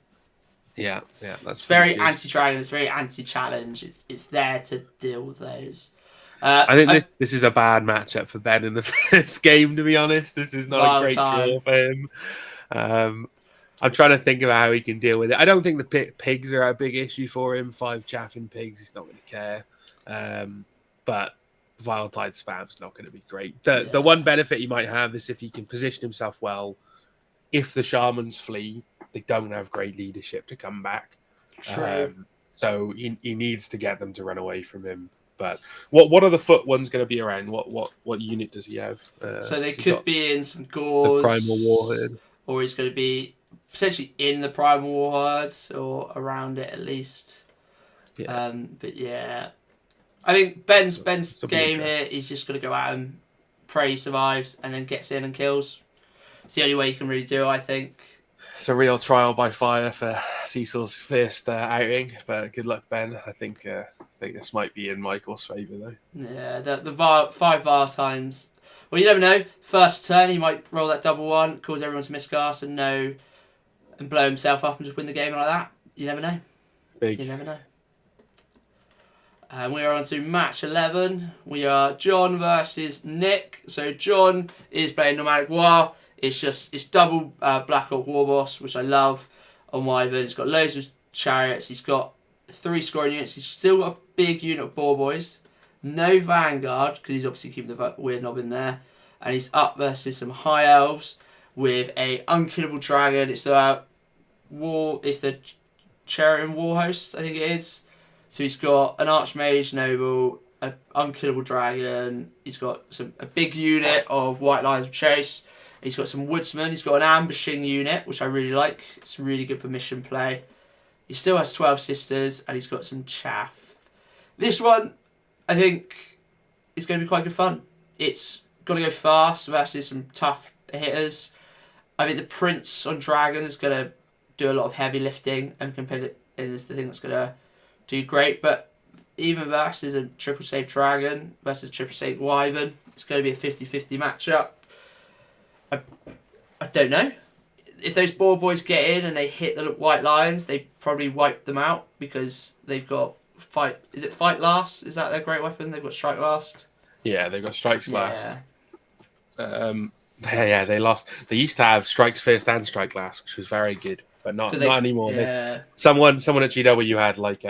Yeah, that's very anti-dragon. It's very anti-challenge. It's there to deal with those. I think this is a bad matchup for Ben in the first game. To be honest, this is not a great draw for him. I'm trying to think about how he can deal with it. I don't think the pigs are a big issue for him. 5 chaffing pigs, he's not going to care. But Viletide spam's not going to be great. The one benefit he might have is if he can position himself well. If the shamans flee, they don't have great leadership to come back. True. So he needs to get them to run away from him. But what are the foot ones going to be around? What unit does he have? So they could be in some Gauls. The Primal Warhead. Or he's going to be potentially in the Primal Warhead or around it at least. Yeah. But yeah. I think Ben's game here, he's just going to go out and pray he survives and then gets in and kills. It's the only way you can really do it, I think. It's a real trial by fire for Cecil's first outing, but good luck, Ben. I think this might be in Michael's favour, though. Yeah, the 5 VAR times. Well, you never know. First turn, he might roll that double 1, cause everyone to miscast and blow himself up and just win the game like that. You never know. Big. You never know. And we are on to match 11. We are John versus Nick. So John is playing Nomadic War. It's double Black Orc War Boss, which I love, on Wyvern. He's got loads of chariots. He's got 3 scoring units. He's still got a big unit of Boar Boys. No Vanguard, because he's obviously keeping the weird knob in there. And he's up versus some High Elves with a unkillable dragon. It's the Cherian Warhost, I think it is. So he's got an Archmage Noble, an unkillable dragon. He's got a big unit of White Lions of Chase. He's got some Woodsmen. He's got an ambushing unit, which I really like. It's really good for mission play. He still has 12 sisters, and he's got some chaff. This one, I think, is going to be quite good fun. It's got to go fast versus some tough hitters. I think the Prince on Dragon is going to do a lot of heavy lifting, and it is the thing that's going to do great. But even versus a triple save Dragon versus triple save Wyvern, it's going to be a 50-50 matchup. I don't know. If those Boar Boys get in and they hit the White Lions, they probably wipe them out because they've got fight. Is it Fight Last? Is that their great weapon? They've got Strike Last. Yeah, they've got Strikes Last. They lost. They used to have Strikes First and Strike Last, which was very good, but not anymore. Yeah. Someone at GW had like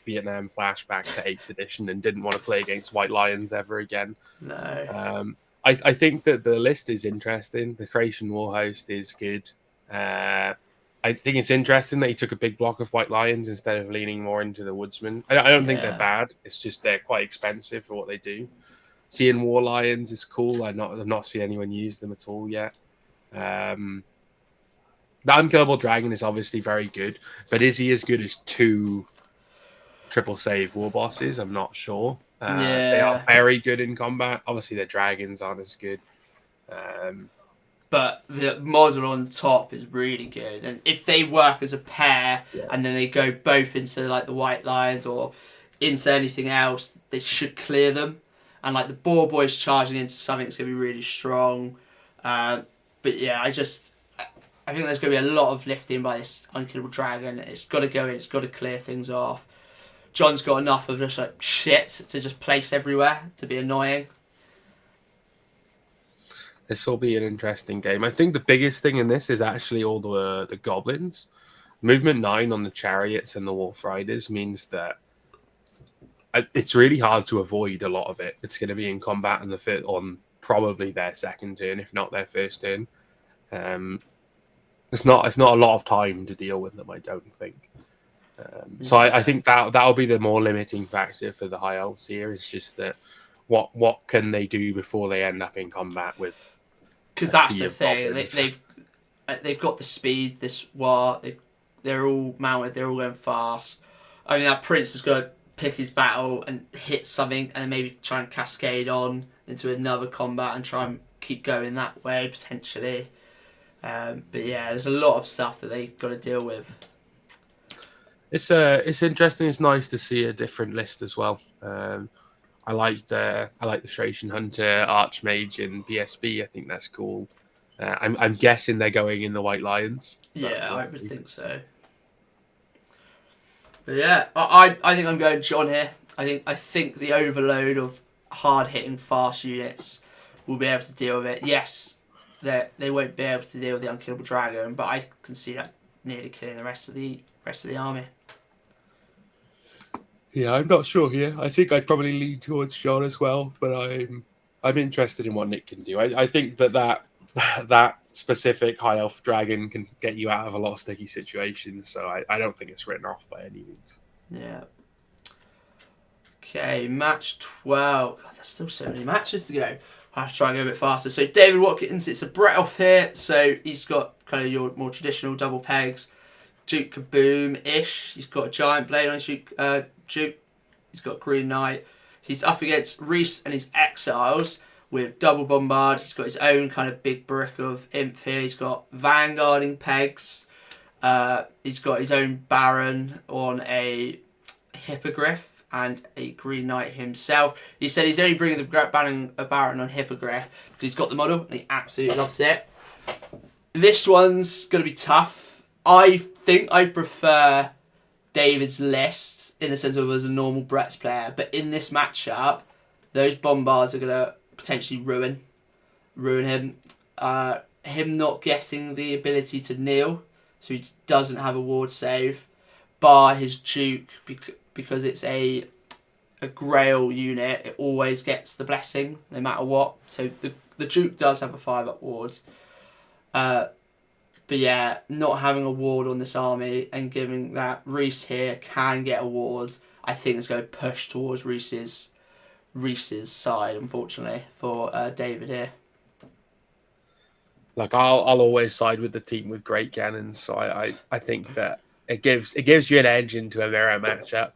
Vietnam flashback to 8th edition and didn't want to play against White Lions ever again. No. I think that the list is interesting. The Creation Warhost is good. I think it's interesting that he took a big block of White Lions instead of leaning more into the Woodsman. I don't think they're Yeah. bad. It's just they're quite expensive for what they do. Seeing War Lions is cool. I've not seen anyone use them at all yet. The Unkillable Dragon is obviously very good, but is he as good as two triple save war bosses? I'm not sure. They are Yeah. very good in combat. Obviously, the dragons aren't as good. But the model on top is really good, and if they work as a pair Yeah. and then they go both into like the White Lions or into anything else, they should clear them. And like the Boar Boys charging into something is going to be really strong. But yeah, I think there's going to be a lot of lifting by this Unkillable Dragon. It's got to go in, it's got to clear things off. John's got enough of just like shit to just place everywhere to be annoying. This will be an interesting game. I think the biggest thing in this is actually all the goblins. Movement 9 on the chariots and the wolf riders means that it's really hard to avoid a lot of it. It's going to be in combat on probably their second turn, if not their first turn. It's not a lot of time to deal with them, I don't think. So I think that'll be the more limiting factor for the high elves here. Is just that what can they do before they end up in combat with? Because that's the thing. They've got the speed. This war. They're all mounted. They're all going fast. I mean, that prince has got to pick his battle and hit something, and maybe try and cascade on into another combat and try and keep going that way potentially. But yeah, there's a lot of stuff that they've got to deal with. It's interesting. It's nice to see a different list as well. I like the Stration Hunter, Archmage, and BSB. I think that's cool. I'm guessing they're going in the White Lions. Yeah, I would think so. But yeah, I think I'm going John here. I think the overload of hard hitting fast units will be able to deal with it. Yes, they won't be able to deal with the Unkillable Dragon, but I can see that nearly killing the rest of the army. Yeah, I'm not sure here. I think I'd probably lean towards John as well, but I'm interested in what Nick can do. I think that specific high elf dragon can get you out of a lot of sticky situations, so I don't think it's written off by any means. Yeah. Okay, match 12. God, there's still so many matches to go. I have to try and go a bit faster. So David Watkins, it's a Brett off here, so he's got kind of your more traditional double pegs. Duke Kaboom-ish. He's got a giant blade on his Duke. He's got Green Knight. He's up against Reese and his Exiles with double bombard. He's got his own kind of big brick of imp here. He's got vanguarding pegs. He's got his own Baron on a Hippogriff and a Green Knight himself. He said he's only bringing the Baron on Hippogriff because he's got the model and he absolutely loves it. This one's going to be tough. I think I prefer David's list in the sense of as a normal Brett's player, but in this matchup, those bombards are going to potentially ruin him. Him not getting the ability to kneel, so he doesn't have a ward save, bar his Duke because it's a Grail unit. It always gets the blessing no matter what. So the Duke does have a 5-up ward. But yeah, not having a ward on this army and giving that Reese here can get a ward, I think is going to push towards Reese's side, unfortunately, for David here. Like I'll always side with the team with great cannons, so I think that it gives you an edge into a mirror matchup.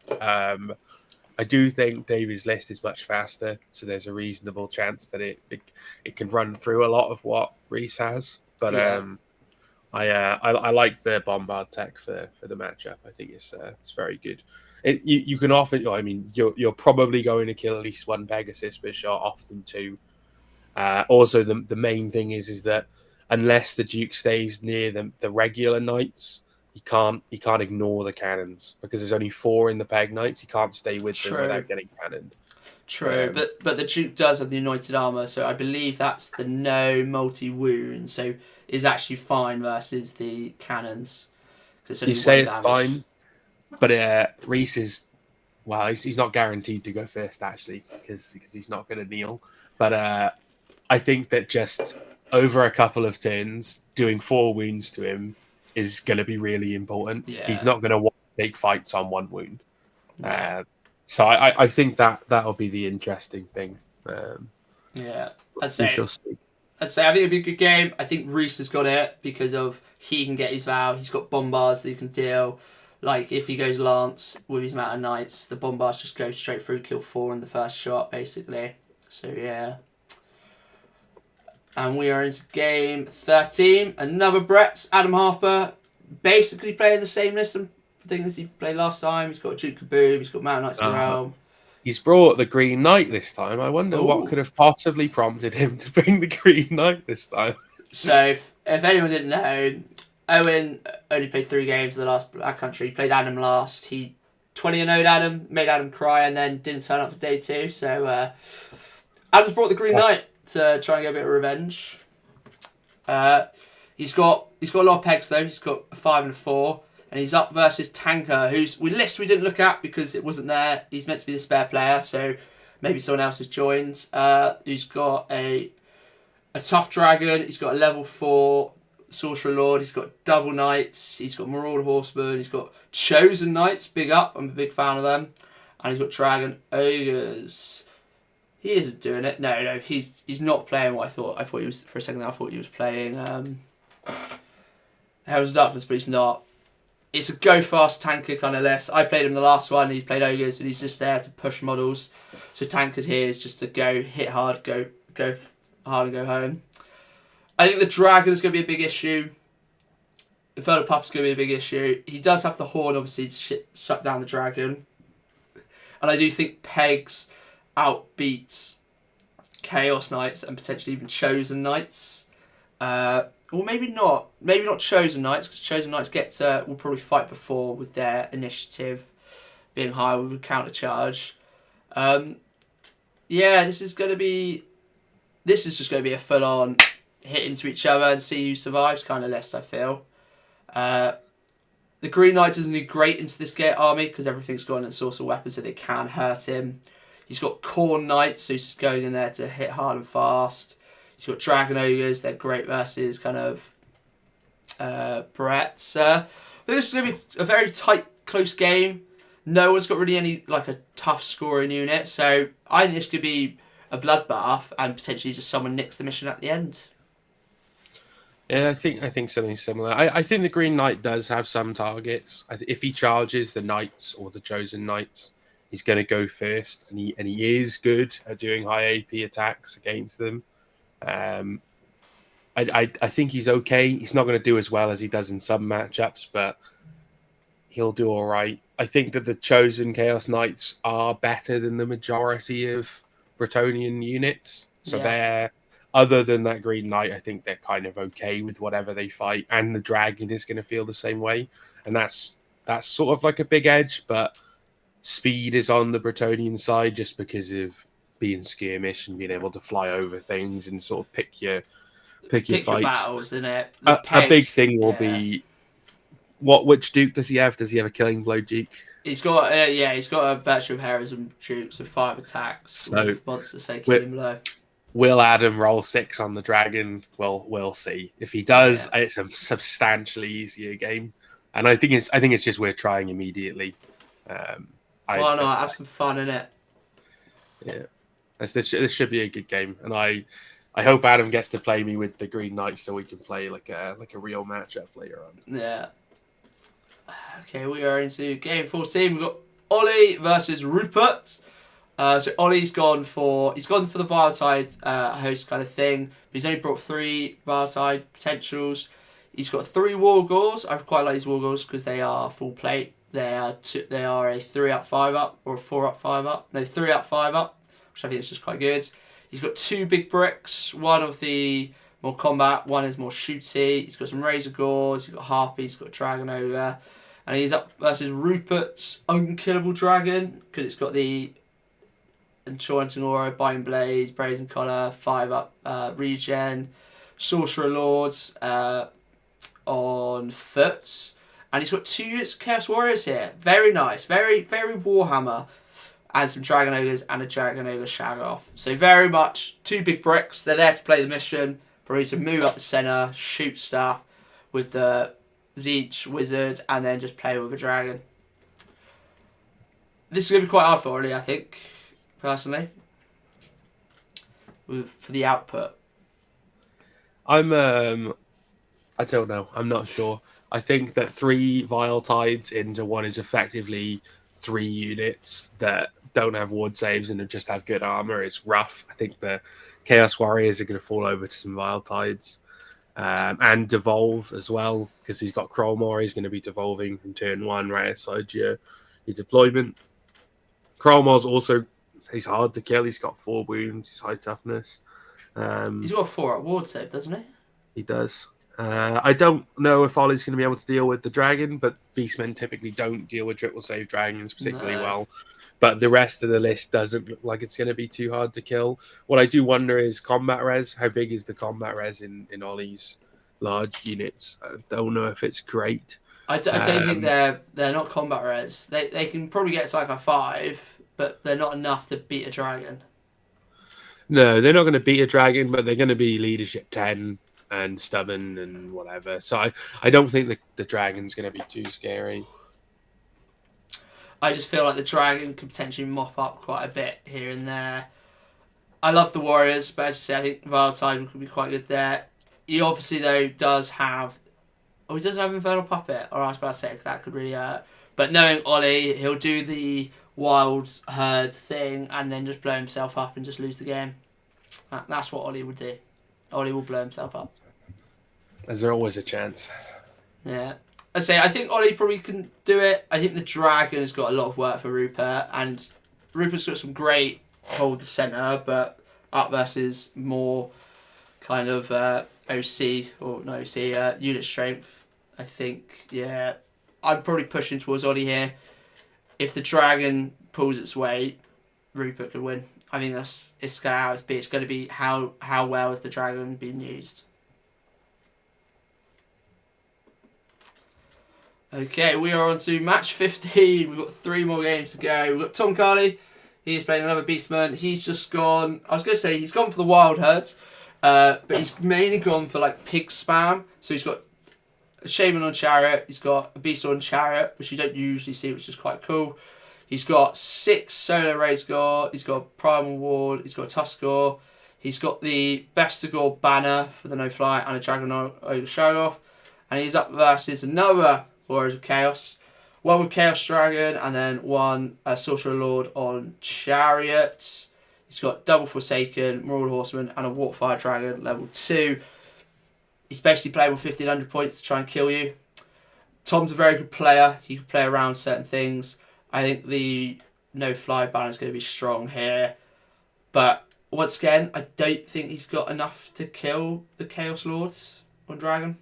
I do think David's list is much faster, so there's a reasonable chance that it can run through a lot of what Reese has. But yeah. I like the bombard tech for the matchup. I think it's very good. You can often, I mean, you're probably going to kill at least one Pegasus, but shot often two. Also, the main thing is that unless the Duke stays near the regular knights, he can't ignore the cannons because there's only 4 in the Peg Knights. He can't stay with them without getting cannoned. True, but the Duke does have the anointed armor, so I believe that's the no multi-wound, so is actually fine versus the cannons. You say it's fine, but Reese is, well, he's not guaranteed to go first actually because he's not going to kneel. But I think that just over a couple of turns, doing 4 wounds to him is going to be really important. He's Yeah. not going to want to take fights on 1 wound. No. So I think that'll be the interesting thing. Yeah. I'd We say shall see. I think it'll be a good game. I think Reese has got it because of he can get his vow. He's got bombards that he can deal. Like if he goes Lance with his amount of knights, the bombards just go straight through, kill 4 in the first shot, basically. So yeah. And we are into game 13. Another Brett's Adam Harper, basically playing the same list of things as he played last time. He's got Duke Kaboom, he's got Mount Knights of the Realm. He's brought the Green Knight this time. I wonder what Ooh. could have possibly prompted him to bring the Green Knight this time. So, if anyone didn't know, Owen only played 3 games in the last Black Country. He played Adam last. He 20-0'd Adam, made Adam cry, and then didn't turn up for day 2. So, Adam's brought the Green Knight to try and get a bit of revenge. He's got a lot of pegs though. He's got a 5 and a 4, and he's up versus Tanker, whose list we didn't look at because it wasn't there. He's meant to be the spare player, so maybe someone else has joined. He's got a tough dragon. He's got a level 4 sorcerer lord. He's got double knights. He's got marauder horsemen. He's got chosen knights. Big up. I'm a big fan of them. And he's got dragon ogres. He isn't doing it. No, he's not playing what I thought. I thought he was for a second. I thought he was playing Hells of Darkness, but he's not. It's a go fast tanker kind of list. I played him the last one. He played ogres, and he's just there to push models. So tanker here is just to go hit hard, go hard, and go home. I think the dragon is going to be a big issue. Infernal Pup is going to be a big issue. He does have the horn, obviously, to shut down the dragon, and I do think pegs outbeats Chaos Knights and potentially even Chosen Knights. Or maybe not. Maybe not Chosen Knights, because Chosen Knights will probably fight before with their initiative being high with a counter charge. Yeah, this is just going to be a full on hit into each other and see who survives kind of list, I feel. The Green Knight doesn't do great into this army because everything's gone in source of weapons, so they can hurt him. He's got Corn Knights, so he's just going in there to hit hard and fast. He's got Dragon Ogres, they're great versus kind of Brett's. This is going to be a very tight, close game. No one's got really any a tough scoring unit, so I think this could be a bloodbath and potentially just someone nicks the mission at the end. Yeah, I think something similar. I think the Green Knight does have some targets. If he charges the Knights or the Chosen Knights, he's going to go first, and he is good at doing high AP attacks against them. I think he's okay. He's not going to do as well as he does in some matchups, but he'll do all right. I think that the Chosen Chaos Knights are better than the majority of Bretonnian units. So they're, other than that Green Knight, I think they're kind of okay with whatever they fight. And the Dragon is going to feel the same way. And that's sort of like a big edge, but speed is on the Bretonnian side just because of being skirmish and being able to fly over things and sort of pick your fights. Your battles, isn't it? A big thing will be which Duke does he have? Does he have a Killing Blow Duke? He's got a Virtue of Heroism Duke, so 5 attacks. So monsters say Killing Blow. Will Adam roll 6 on the Dragon? We'll see. If he does, it's a substantially easier game, and I think it's just worth trying immediately. Why not? Have some fun in it. Yeah, this should be a good game, and I hope Adam gets to play me with the Green Knight so we can play like a real matchup later on. Yeah. Okay, we are into game 14. We've got Ollie versus Rupert. So Ollie's gone for the Viletide host kind of thing, but he's only brought 3 Viletide potentials. He's got 3 Wargors. I quite like these Wargors because they are full plate. They are a 3 up 5 up or a 4 up 5 up. No, 3 up 5 up, which I think is just quite good. He's got 2 big bricks. One of the more combat, one is more shooty. He's got some Razor Gores. He's got Harpy. He's got Dragon Ogre, and he's up versus Rupert's Unkillable Dragon because it's got the Enchanting Aura, Bind Blades, Brazen Collar, 5 up regen, Sorcerer Lords on foot, and he's got 2 units of Chaos Warriors here. Very nice, very Warhammer. and some Dragon Ogres and a Dragon Ogre Shag-Off. So very much 2 big bricks. They're there to play the mission, probably to move up the centre, shoot stuff with the Zeech Wizard, and then just play with a dragon. This is going to be quite hard for Ollie, I think, personally, for the output. I don't know. I'm not sure. I think that 3 Vile Tides into one is effectively 3 units that don't have ward saves and just have good armor is rough. I think the Chaos Warriors are going to fall over to some Vile Tides. And devolve as well, because he's got Krolmor. He's going to be devolving from turn 1 right outside your deployment. Krolmor's also, he's hard to kill. He's got 4 wounds. He's high toughness. He's got 4 at ward save, doesn't he? He does. I don't know if Ollie's going to be able to deal with the dragon, but Beastmen typically don't deal with triple save dragons particularly well. But the rest of the list doesn't look like it's going to be too hard to kill. What I do wonder is combat res. How big is the combat res in Ollie's large units? I don't know if it's great. I don't think they're not combat res. They can probably get to like a 5, but they're not enough to beat a dragon. No, they're not going to beat a dragon, but they're going to be leadership 10 and stubborn and whatever. So I don't think the dragon's going to be too scary. I just feel like the dragon could potentially mop up quite a bit here and there. I love the warriors, but as I say, I think Vile Tide could be quite good there. He obviously, though, does have... Oh, he doesn't have Infernal Puppet. Or I was about to say, that could really hurt. But knowing Ollie, he'll do the wild herd thing and then just blow himself up and just lose the game. That's what Ollie would do. Ollie will blow himself up. Is there always a chance? Yeah. I think Ollie probably can do it. I think the dragon has got a lot of work for Rupert, and Rupert's got some great hold the centre, but up versus more kind of unit strength. I think, yeah, I'm probably pushing towards Ollie here. If the dragon pulls its weight, Rupert could win. I think it's going to be how well has the dragon been used. Okay, we are on to match 15. We've got 3 more games to go. We've got Tom Carley. He's playing another Beastman. He's just gone... I was going to say he's gone for the Wild Herds, but he's mainly gone for like pig spam. So he's got a Shaman on Chariot. He's got a Beast on Chariot, which you don't usually see, which is quite cool. He's got 6 Solar Rays Gore. He's got Primal Ward. He's got Tuskor. He's got the Bestigor banner for the no-fly and a Dragon Ogre Shag-Off. And he's up versus another Warriors of Chaos. One with Chaos Dragon and then one Sorcerer Lord on Chariots. He's got double Forsaken, Maraud Horseman and a Warpfire Dragon level 2. He's basically playing with 1500 points to try and kill you. Tom's a very good player. He can play around certain things. I think the no-fly banner is going to be strong here. But once again, I don't think he's got enough to kill the Chaos Lords on Dragon.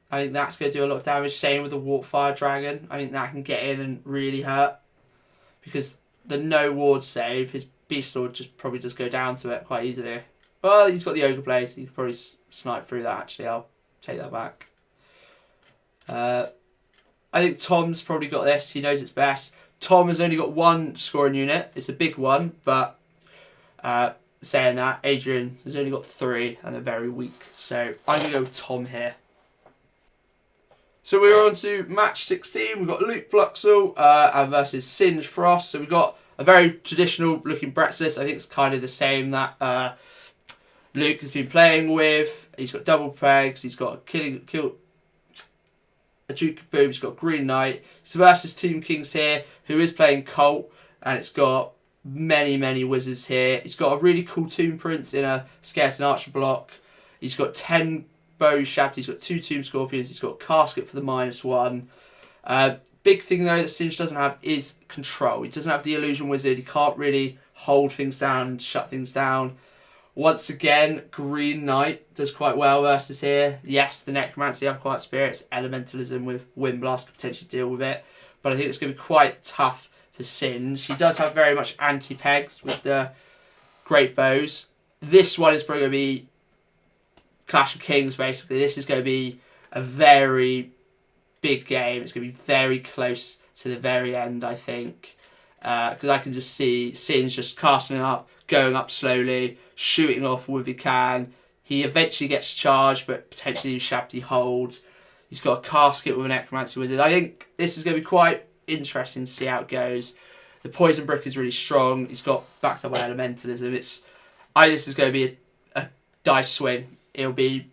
I think that's going to do a lot of damage. Same with the Warpfire Dragon. I think that can get in and really hurt. Because the no ward save, his Beast Lord probably just go down to it quite easily. Well, he's got the Ogre Blade. He can probably snipe through that, actually. I'll take that back. I think Tom's probably got this. He knows it's best. Tom has only got 1 scoring unit. It's a big one, but saying that, Adrian has only got 3 and they're very weak. So I'm going to go with Tom here. So we're on to match 16. We've got Luke Bluxel versus Singe Frost. So we've got a very traditional looking Bretzless. I think it's kind of the same that Luke has been playing with. He's got double pegs. He's got a Duke of Boom. He's got Green Knight. It's versus Team Kings here, who is playing Colt. And it's got many wizards here. He's got a really cool Tomb Prince in a Scarce and Archer block. He's got 10 Bow Shaft, he's got 2 Tomb Scorpions, he's got a Casket for the -1. Big thing though that Singe doesn't have is control. He doesn't have the Illusion Wizard, he can't really hold things down and shut things down. Once again, Green Knight does quite well versus here. Yes, the Necromancy, Unquiet Spirits, Elementalism with Wind Blast could potentially deal with it. But I think it's going to be quite tough for Singe. He does have very much anti-pegs with the Great Bows. This one is probably going to be Clash of Kings, basically. This is going to be a very big game. It's going to be very close to the very end, I think. because I can just see Sin's just casting up, going up slowly, shooting off with he can. He eventually gets charged, but potentially Shabty holds. He's got a casket with an Necromancy Wizard. I think this is going to be quite interesting to see how it goes. The Poison Brick is really strong. He's got backed up by Elementalism. This is going to be a dice swing. I'm going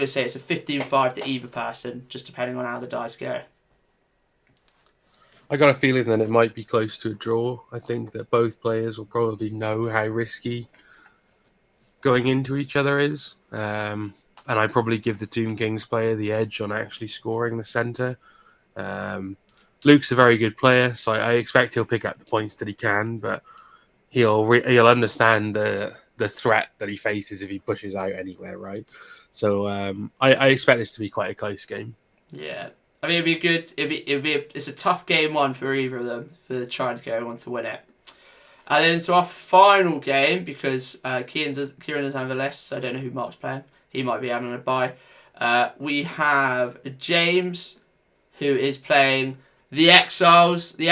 to say it's a 15-5 to either person, just depending on how the dice go. I got a feeling that it might be close to a draw. I think that both players will probably know how risky going into each other is. And I probably give the Tomb Kings player the edge on actually scoring the centre. Luke's a very good player, so I expect he'll pick up the points that he can, but he'll understand the threat that he faces if he pushes out anywhere, right? So I expect this to be quite a close game. Yeah. I mean, it'd be good. It's a tough game one for either of them, for trying to go on to win it. And then into our final game, because Kieran doesn't have a list, so I don't know who Mark's playing. He might be having a bye. We have James, who is playing the Exiles, the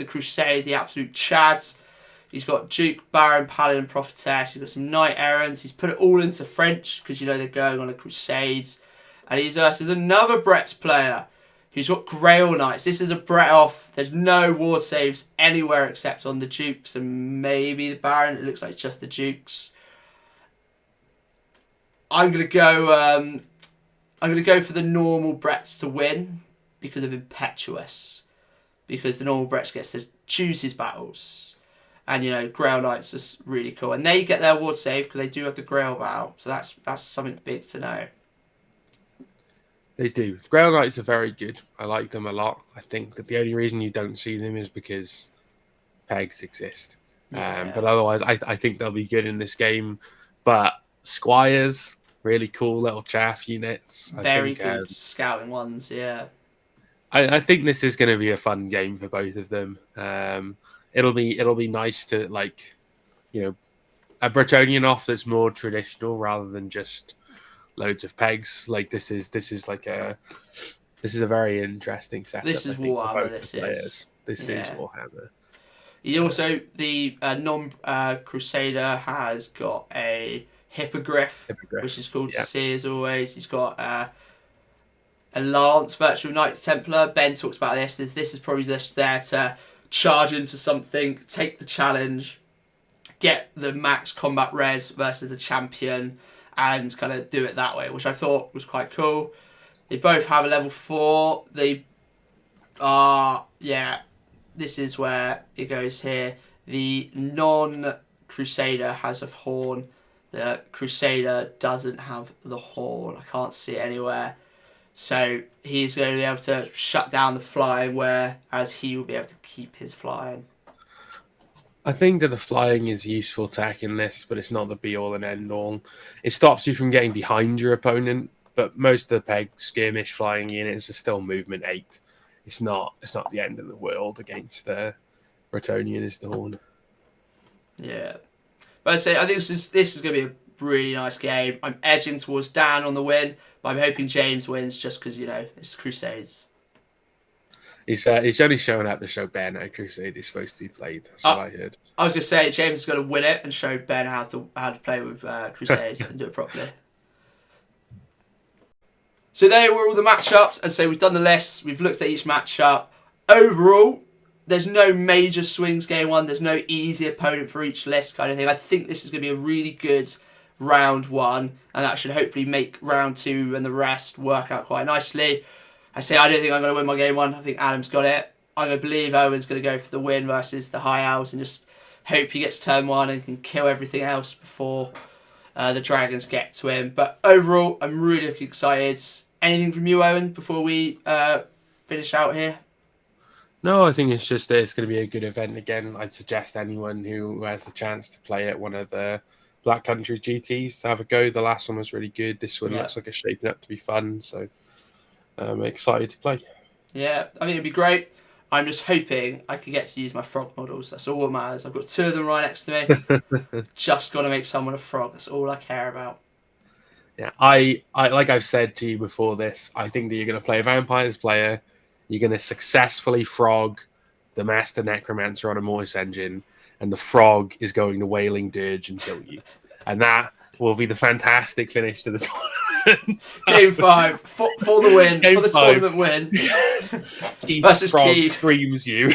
Crusade, the absolute Chads. He's got Duke, Baron, Paladin, Prophetess. He's got some Knight Errants. He's put it all into French, because they're going on a Crusade. And he's versus another Brett's player who's got Grail Knights. This is a Brett off. There's no ward saves anywhere except on the Dukes and maybe the Baron. It looks like it's just the Dukes. I'm gonna go for the normal Bretts to win because of Impetuous. Because the normal Bretts gets to choose his battles. And Grail Knights is really cool. And they get their ward save because they do have the Grail Vow. So that's something big to know. They do. Grail Knights are very good. I like them a lot. I think that the only reason you don't see them is because pegs exist. Yeah. But otherwise, I think they'll be good in this game. But Squires, really cool little chaff units. Very good scouting ones, yeah. I think this is going to be a fun game for both of them. It'll be nice to a Bretonnian off that's more traditional rather than just loads of pegs. Like this is a very interesting setup. This is Warhammer. This is Warhammer. He also the non-Crusader has got a Hippogriff, which is cool to see as always. He's got a Lance Virtual Knight Templar. Ben talks about this. This is probably just there to charge into something, take the challenge, get the max combat res versus the champion, and kind of do it that way, which I thought was quite cool. They both have a level 4. They are, this is where it goes here. The non-Crusader has a horn. The Crusader doesn't have the horn. I can't see it anywhere. So he's going to be able to shut down the flying, whereas he will be able to keep his flying. I think that the flying is useful tech in this, but it's not the be-all and end-all. It stops you from getting behind your opponent, but most of the peg skirmish flying units are still movement 8. It's not the end of the world against the Bretonnian is the horn. Yeah. But I'd say I think this is going to be a really nice game. I'm edging towards Dan on the win, but I'm hoping James wins just because, it's Crusades. He's only showing up to show Ben how Crusade is supposed to be played. That's what I heard. I was going to say James is going to win it and show Ben how to play with Crusades and do it properly. So there were all the matchups, and so we've done the lists. We've looked at each matchup. Overall, there's no major swings game one. There's no easy opponent for each list kind of thing. I think this is going to be a really good round 1, and that should hopefully make round 2 and the rest work out quite nicely. I don't think I'm going to win my game 1. I think Adam's got it. I'm going to believe Owen's going to go for the win versus the High Owls and just hope he gets turn 1 and can kill everything else before the Dragons get to him. But overall, I'm really looking excited. Anything from you, Owen, before we finish out here? No, I think it's just that it's going to be a good event again. I'd suggest anyone who has the chance to play at one of the Black Country GTs to have a go. The last one was really good. This one looks like it's shaping up to be fun. So I'm excited to play. Yeah, I think it'd be great. I'm just hoping I can get to use my frog models. That's all that matters. I've got 2 of them right next to me. Just got to make someone a frog. That's all I care about. Yeah, I like I've said to you before this, I think that you're going to play a Vampires player. You're going to successfully frog the Master Necromancer on a Mortis engine, and the Frog is going to Wailing Dirge and kill you. And that will be the fantastic finish to the tournament. Game 5 for the win, Game for the 5. tournament win. Keith's Frog Keith. screams you.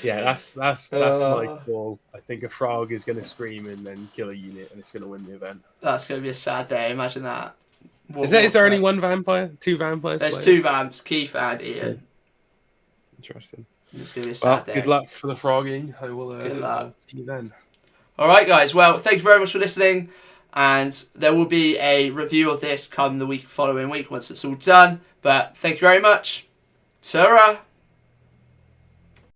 Yeah, that's my call. I think a Frog is going to scream and then kill a unit, and it's going to win the event. That's going to be a sad day. Imagine that. Is there only one vampire? 2 vampires? There's players? 2 vamps, Keith and Ian. Interesting. It's going to be a sad day. Good luck for the frogging. I will I'll see you then. All right, guys. Well, thank you very much for listening. And there will be a review of this come the following week once it's all done. But thank you very much. Ta-ra!